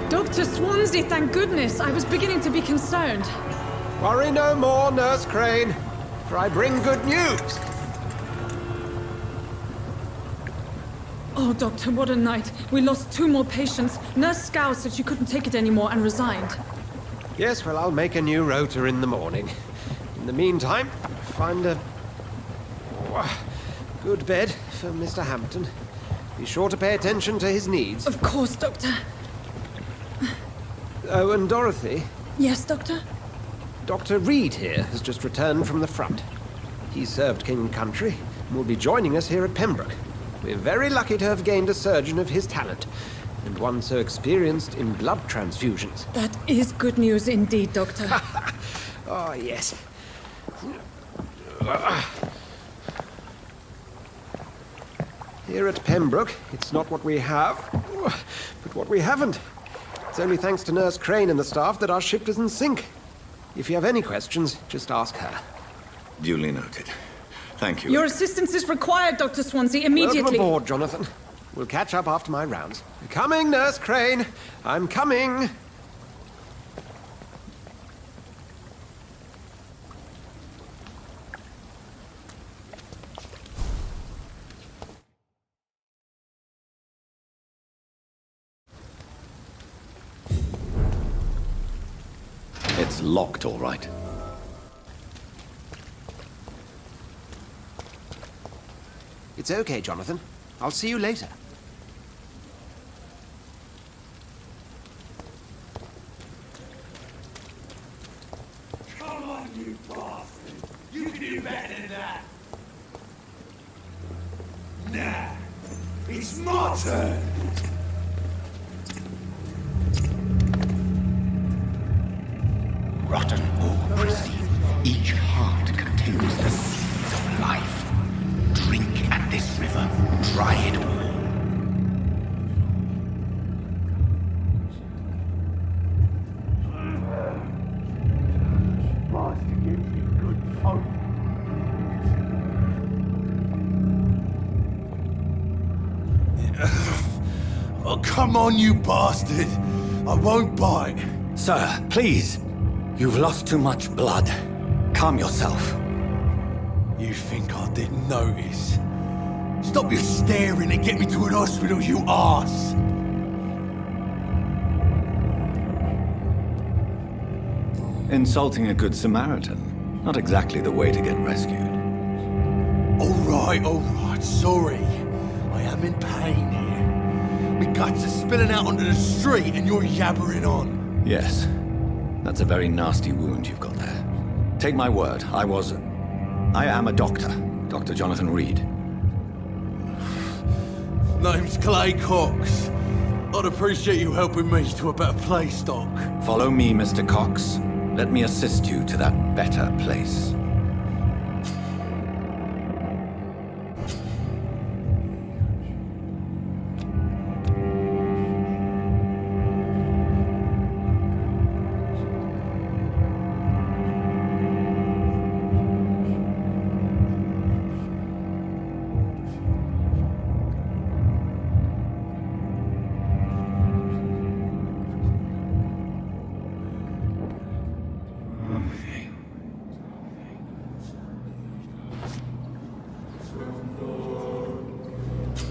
Dr. Swansea, thank goodness. I was beginning to be concerned. Worry no more, Nurse Crane, for I bring good news. Oh, Doctor, what a night. We lost 2 more patients. Nurse Scow said she couldn't take it anymore and resigned. Yes, well, I'll make a new rota in the morning. In the meantime, find a good bed for Mr. Hampton. Be sure to pay attention to his needs. Of course, Doctor. Oh, and Dorothy? Yes, Doctor? Dr. Reed here has just returned from the front. He served King and Country and will be joining us here at Pembroke. We're very lucky to have gained a surgeon of his talent, and one so experienced in blood transfusions. That is good news indeed, Doctor. Oh, yes. Here at Pembroke, it's not what we have, but what we haven't. It's only thanks to Nurse Crane and the staff that our ship doesn't sink. If you have any questions, just ask her. Duly noted. Thank you. Your assistance is required, Dr. Swansea, immediately. Welcome aboard, Jonathan. We'll catch up after my rounds. Coming, Nurse Crane. I'm coming. It's locked, all right. It's okay, Jonathan. I'll see you later. Come on, you bastard! You can do better than that! Nah, it's my turn! Rotten ore, each heart contains the seeds of life. Drink at this river, try it all. Bastard gives you good hope. Oh, come on, you bastard! I won't bite. Sir, please. You've lost too much blood. Calm yourself. You think I didn't notice? Stop your staring and get me to an hospital, you arse! Insulting a good Samaritan. Not exactly the way to get rescued. All right, sorry. I am in pain here. My guts are spilling out onto the street and you're yabbering on. Yes. That's a very nasty wound you've got there. Take my word, I am a doctor. Dr. Jonathan Reed. Name's Clay Cox. I'd appreciate you helping me to a better place, Doc. Follow me, Mr. Cox. Let me assist you to that better place.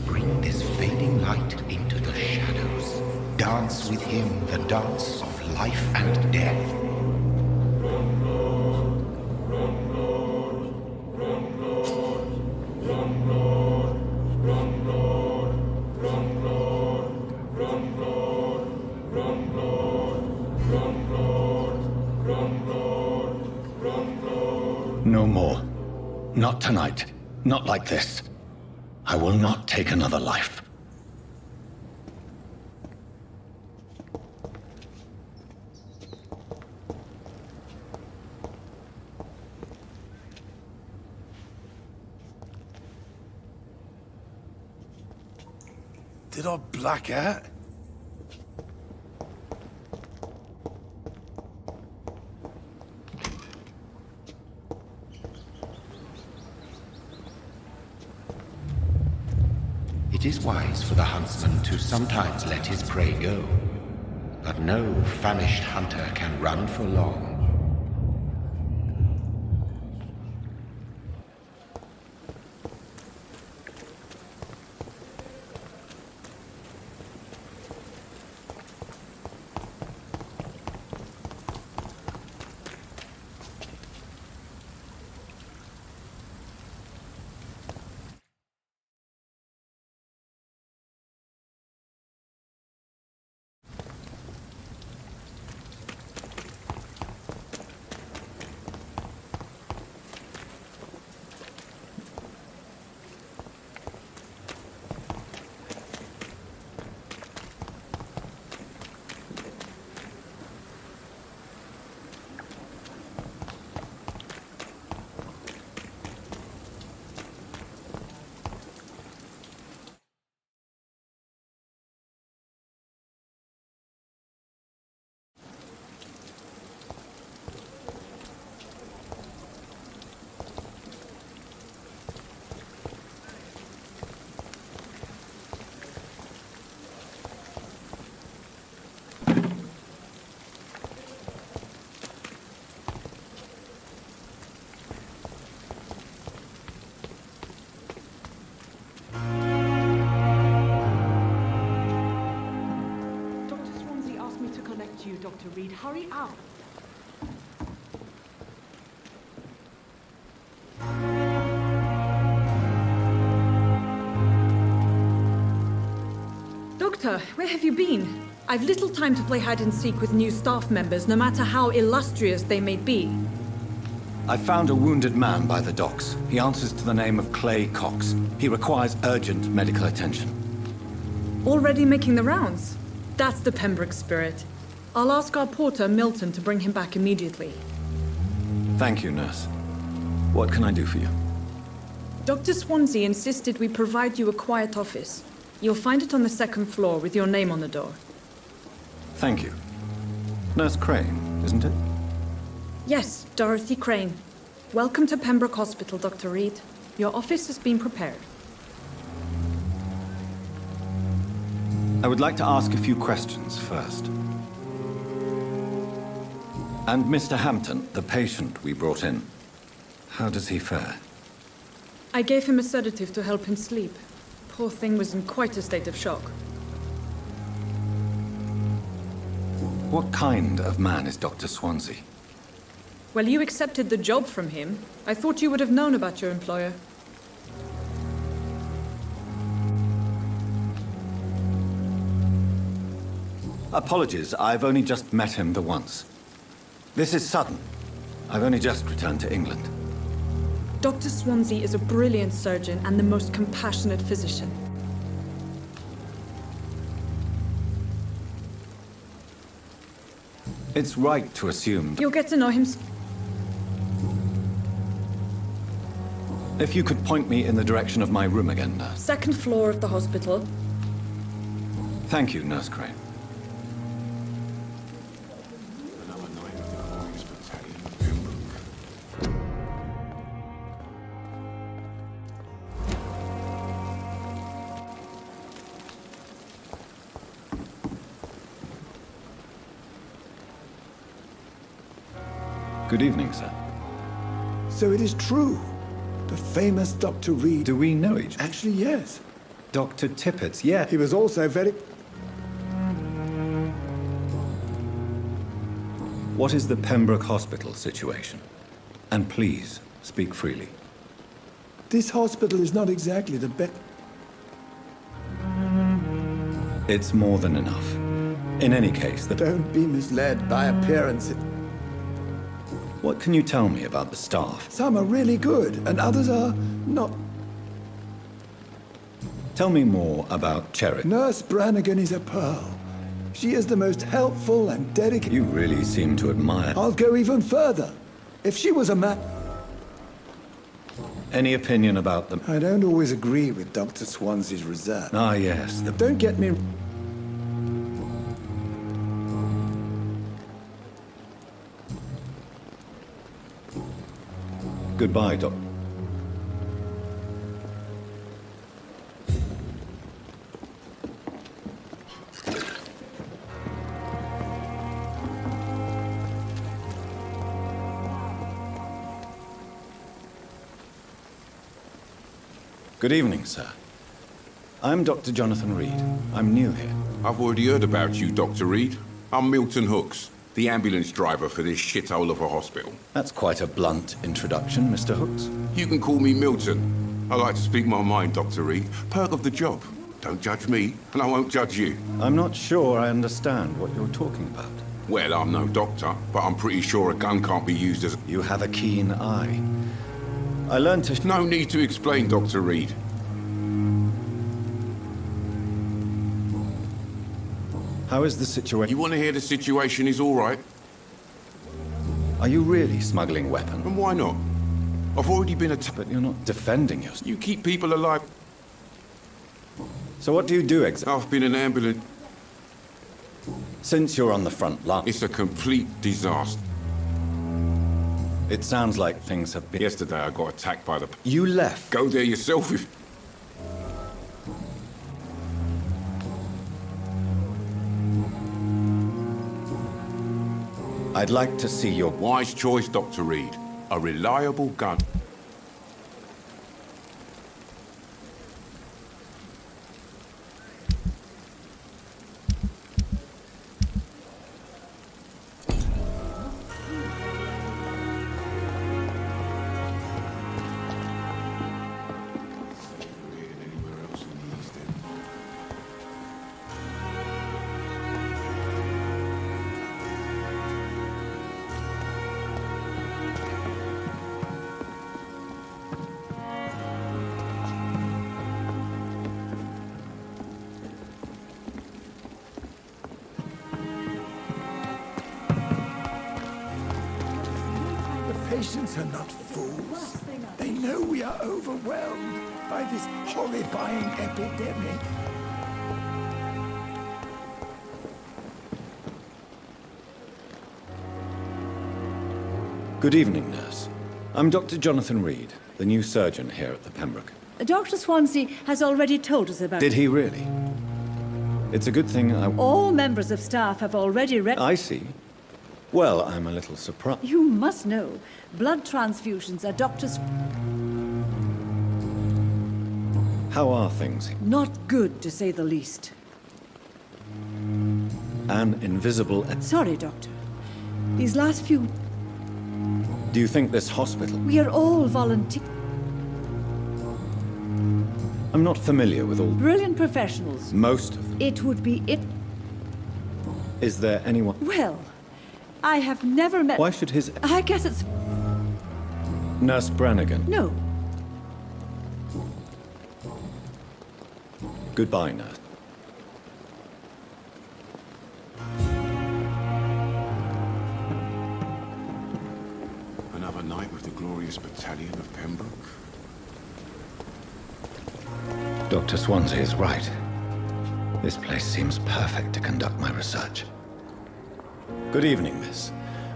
Bring this fading light into the shadows. Dance with him the dance of life and death. No more. Not tonight. Not like this. I will not take another life. Did I black out? It is wise for the huntsman to sometimes let his prey go, but no famished hunter can run for long. Dr. Reed, hurry up. Doctor, where have you been? I've little time to play hide and seek with new staff members, no matter how illustrious they may be. I found a wounded man by the docks. He answers to the name of Clay Cox. He requires urgent medical attention. Already making the rounds? That's the Pembroke spirit. I'll ask our porter, Milton, to bring him back immediately. Thank you, nurse. What can I do for you? Dr. Swansea insisted we provide you a quiet office. You'll find it on the second floor with your name on the door. Thank you. Nurse Crane, isn't it? Yes, Dorothy Crane. Welcome to Pembroke Hospital, Dr. Reed. Your office has been prepared. I would like to ask a few questions first. And Mr. Hampton, the patient we brought in, how does he fare? I gave him a sedative to help him sleep. Poor thing was in quite a state of shock. What kind of man is Dr. Swansea? Well, you accepted the job from him. I thought you would have known about your employer. Apologies, I've only just met him the once. This is sudden. I've only just returned to England. Dr. Swansea is a brilliant surgeon and the most compassionate physician. It's right to assume... You'll get to know him. If you could point me in the direction of my room again, nurse. Second floor of the hospital. Thank you, Nurse Crane. Good evening, sir. So it is true. The famous Dr. Reed. Do we know each other? Actually, yes. Dr. Tippett's, yeah. He was also very... What is the Pembroke Hospital situation? And please, speak freely. This hospital is not exactly the best... It's more than enough. In any case, Don't be misled by appearance. What can you tell me about the staff? Some are really good, and others are not. Tell me more about Cherry. Nurse Brannigan is a pearl. She is the most helpful and dedicated... You really seem to admire... I'll go even further. If she was a man... Any opinion about them? I don't always agree with Dr. Swansea's reserve. Ah, yes. Don't get me... Goodbye, Doc. Good evening, sir. I'm Dr. Jonathan Reed. I'm new here. I've already heard about you, Dr. Reed. I'm Milton Hooks, the ambulance driver for this shithole of a hospital. That's quite a blunt introduction, Mr. Hooks. You can call me Milton. I like to speak my mind, Dr. Reed. Perk of the job. Don't judge me, and I won't judge you. I'm not sure I understand what you're talking about. Well, I'm no doctor, but I'm pretty sure a gun can't be used as... You have a keen eye. I learned to... No need to explain, Dr. Reed. How is the situation? You want to hear the situation is all right? Are you really smuggling weapons? And why not? I've already been attacked. But you're not defending yourself. You keep people alive. So what do you do exactly? I've been an ambulance... Since you're on the front line. It's a complete disaster. It sounds like things have been... Yesterday I got attacked by the... You left? Go there yourself if... I'd like to see your... Wise choice, Dr. Reed. A reliable gun. Patients are not fools. They know we are overwhelmed by this horrifying epidemic. Good evening, nurse. I'm Dr. Jonathan Reed, the new surgeon here at the Pembroke. Dr. Swansea has already told us about... Did he really? It's a good thing I... All members of staff have already read... I see. Well, I'm a little surprised. You must know, blood transfusions are doctors... How are things? Not good, to say the least. An invisible... Sorry, Doctor. These last few... Do you think this hospital... We are all volunteers. I'm not familiar with all... Brilliant professionals. Most of them. It would be it. Is there anyone... Well, I have never met... Why should his... I guess it's... Nurse Brannigan. No. Goodbye, nurse. Another night with the glorious battalion of Pembroke. Dr. Swansea is right. This place seems perfect to conduct my research. Good evening, miss.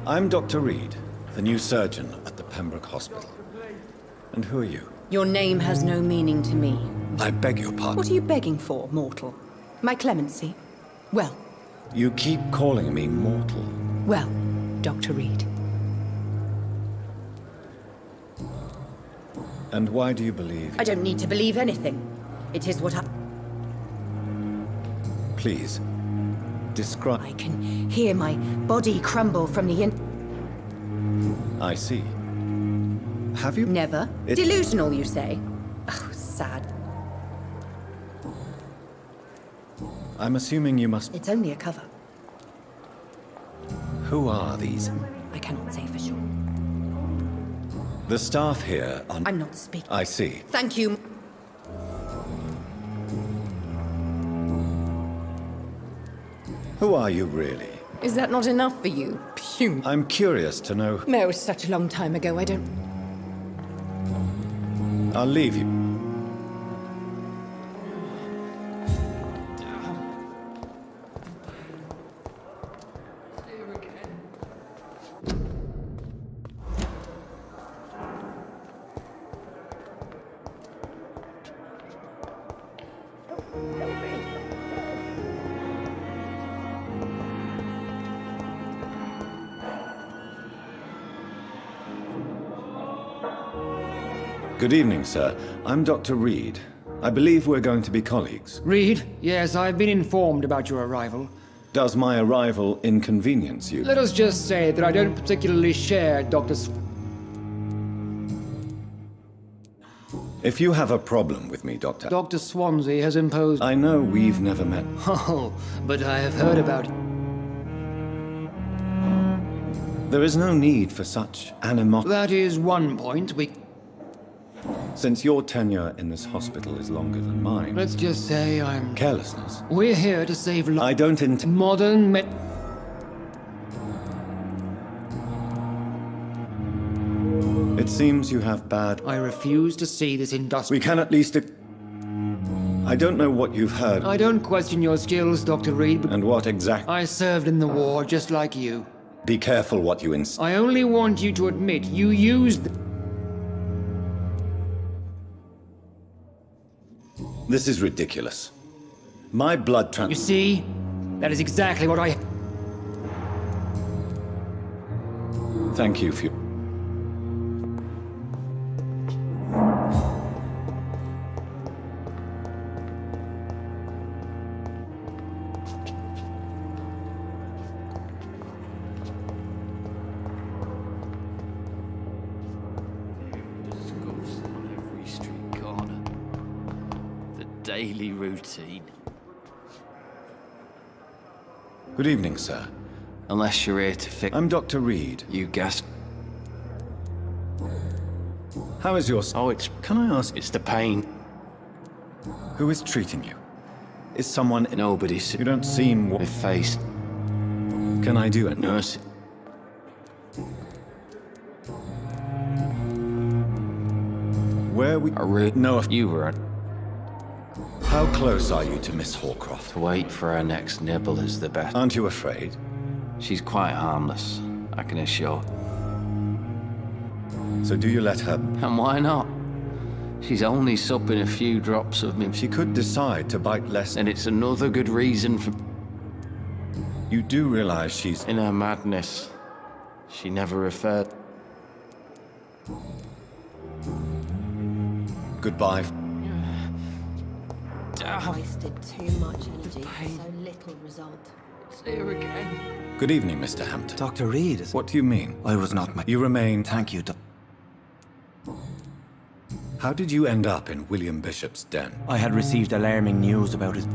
I'm Dr. Reed, the new surgeon at the Pembroke Hospital. And who are you? Your name has no meaning to me. I beg your pardon. What are you begging for, mortal? My clemency? Well, You keep calling me mortal. well, Dr. Reed. And why do you believe... I don't need to believe anything. It is what I... Please, describe... I can hear my body crumble from the I see. Have you... Never? It- Delusional, you say? Oh, sad. I'm assuming you must... It's only a cover. Who are these? I cannot say for sure. The staff here are... I'm not speaking. I see. Thank you. Who are you really? Is that not enough for you? Phew. I'm curious to know... No, it was such a long time ago, I don't... I'll leave you. Good evening, sir. I'm Dr. Reed. I believe we're going to be colleagues. Reed? Yes, I've been informed about your arrival. Does my arrival inconvenience you? Let us just say that I don't particularly share Dr. If you have a problem with me, Doctor... Dr. Swansea has imposed... I know we've never met. Oh, but I have heard about... There is no need for such animosity. That is one point we... Since your tenure in this hospital is longer than mine... Let's just say I'm... Carelessness. We're here to save lives. I don't intend... Modern It seems you have bad... I refuse to see this industry... We can at least... I don't know what you've heard. I don't question your skills, Dr. Reed, but... And what exactly... I served in the war just like you. Be careful what you I only want you to admit you used... This is ridiculous. My blood You see? That is exactly what I... Thank you for... Daily routine. Good evening, sir. Unless you're here to fix... I'm Dr. Reed. You guessed. How is your... Oh, it's... Can I ask... It's the pain. Who is treating you? Is someone... Nobody's... You don't seem... With face. Can I do it? Nurse. Where we... No, if you were... How close are you to Miss Hawcroft? To wait for her next nibble is the best. Aren't you afraid? She's quite harmless, I can assure. So do you let her... And why not? She's only supping a few drops of me. She could decide to bite less... And it's another good reason for... You do realize she's... In her madness, she never referred... Goodbye. Wasted too much energy for so little result. It's here again. Good evening, Mr. Hampton. Dr. Reed is... What do you mean? I was not my... You remain... Thank you, How did you end up in William Bishop's den? I had received alarming news about his...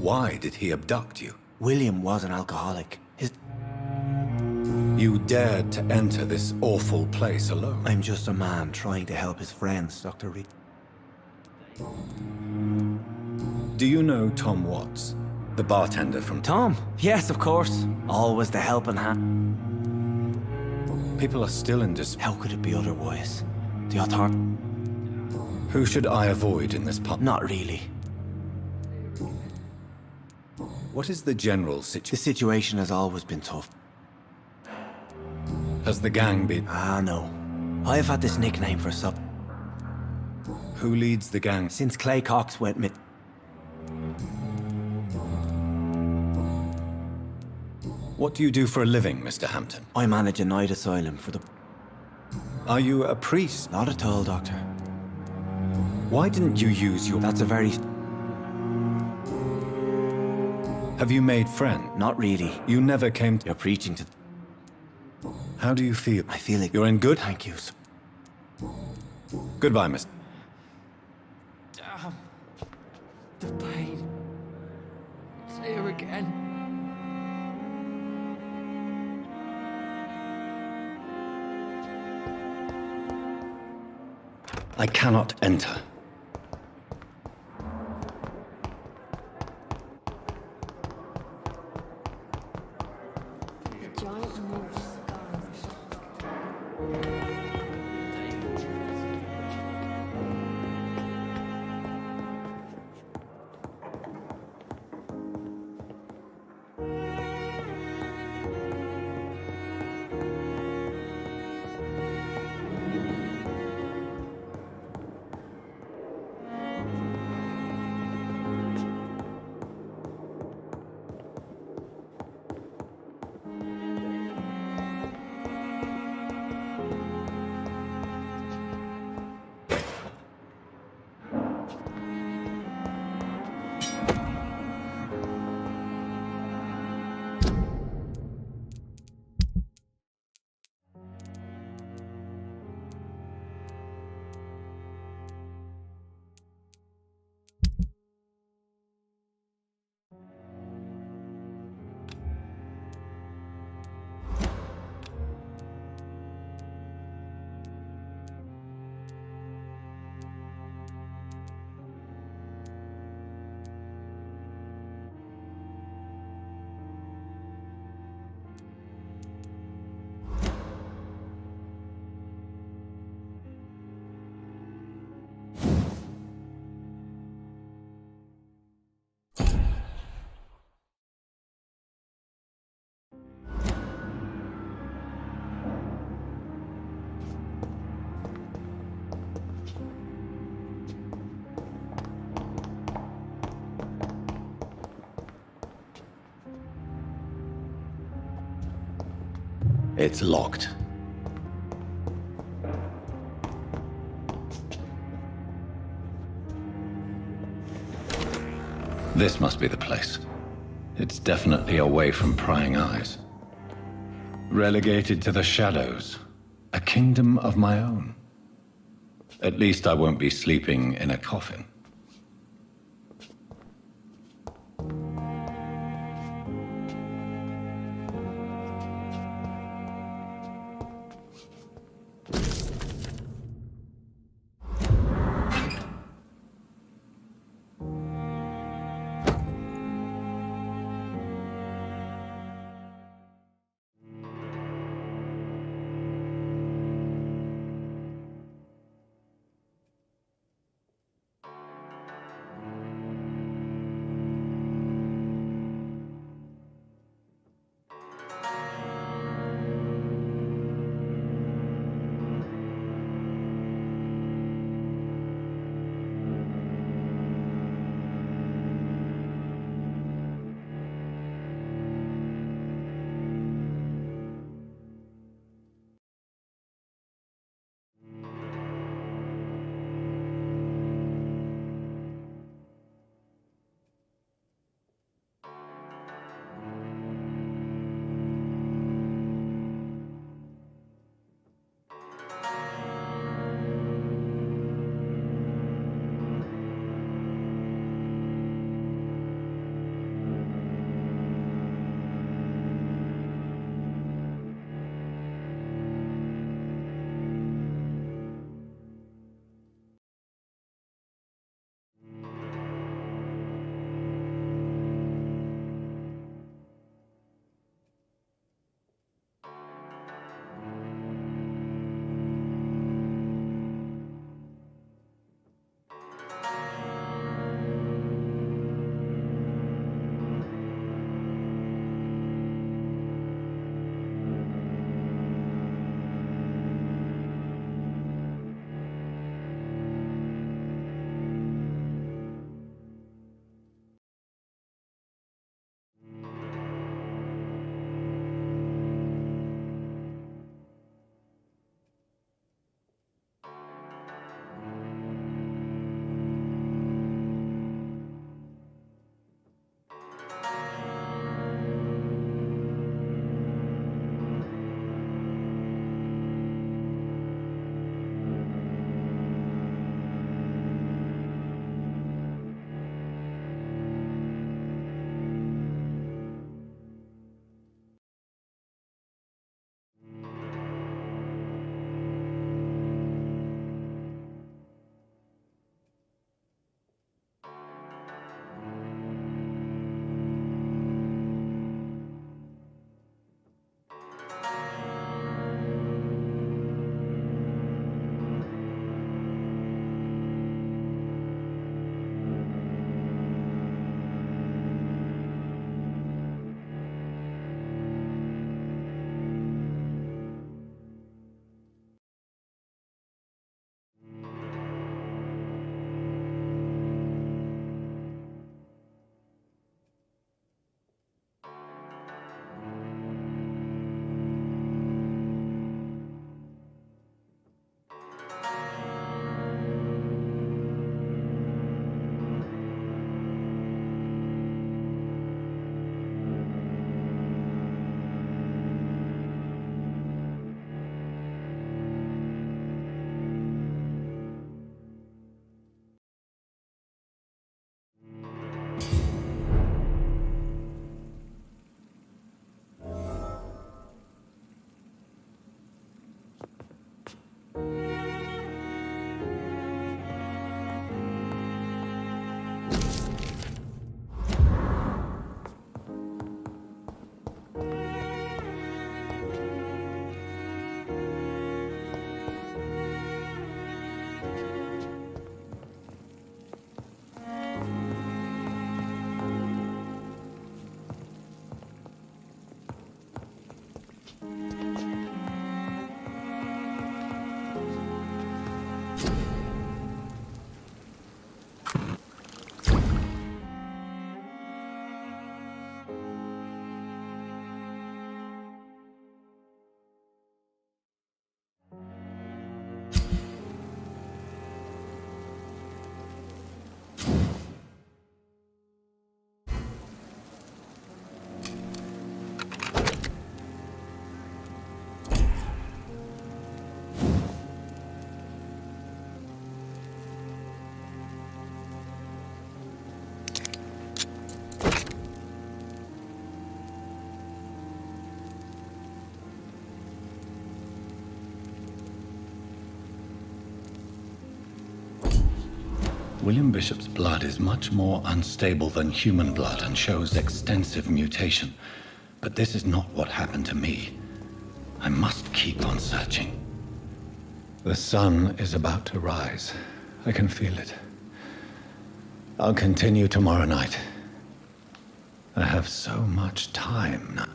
Why did he abduct you? William was an alcoholic. You dared to enter this awful place alone? I'm just a man trying to help his friends, Dr. Reed. Do you know Tom Watts? The bartender from... Tom? Yes, of course. Always the helping hand. People are still in despair. How could it be otherwise? The authority... Who should I avoid in this pub? Not really. What is the general situation? The situation has always been tough. Has the gang been... Ah, no. I've had this nickname for some... Who leads the gang? Since Clay Cox went mid... What do you do for a living, Mr. Hampton? I manage a night asylum for the... Are you a priest? Not at all, Doctor. Why didn't you use your... That's a very... Have you made friends? Not really. You never came to... You're preaching to... How do you feel? I feel like... You're in good? Thank you. Goodbye, Mr. Damn. The pain. It's here again. I cannot enter. It's locked. This must be the place. It's definitely away from prying eyes. Relegated to the shadows. A kingdom of my own. At least I won't be sleeping in a coffin. William Bishop's blood is much more unstable than human blood and shows extensive mutation. But this is not what happened to me. I must keep on searching. The sun is about to rise. I can feel it. I'll continue tomorrow night. I have so much time now.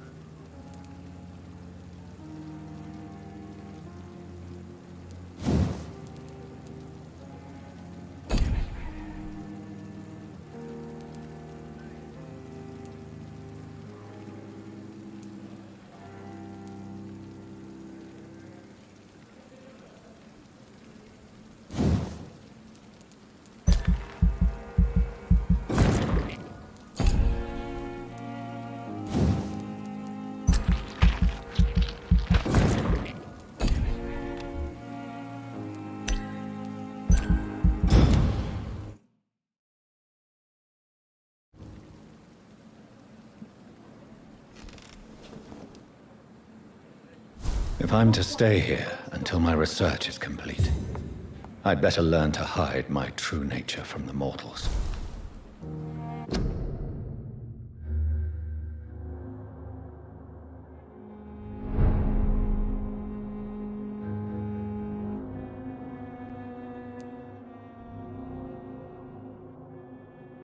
If I'm to stay here until my research is complete, I'd better learn to hide my true nature from the mortals.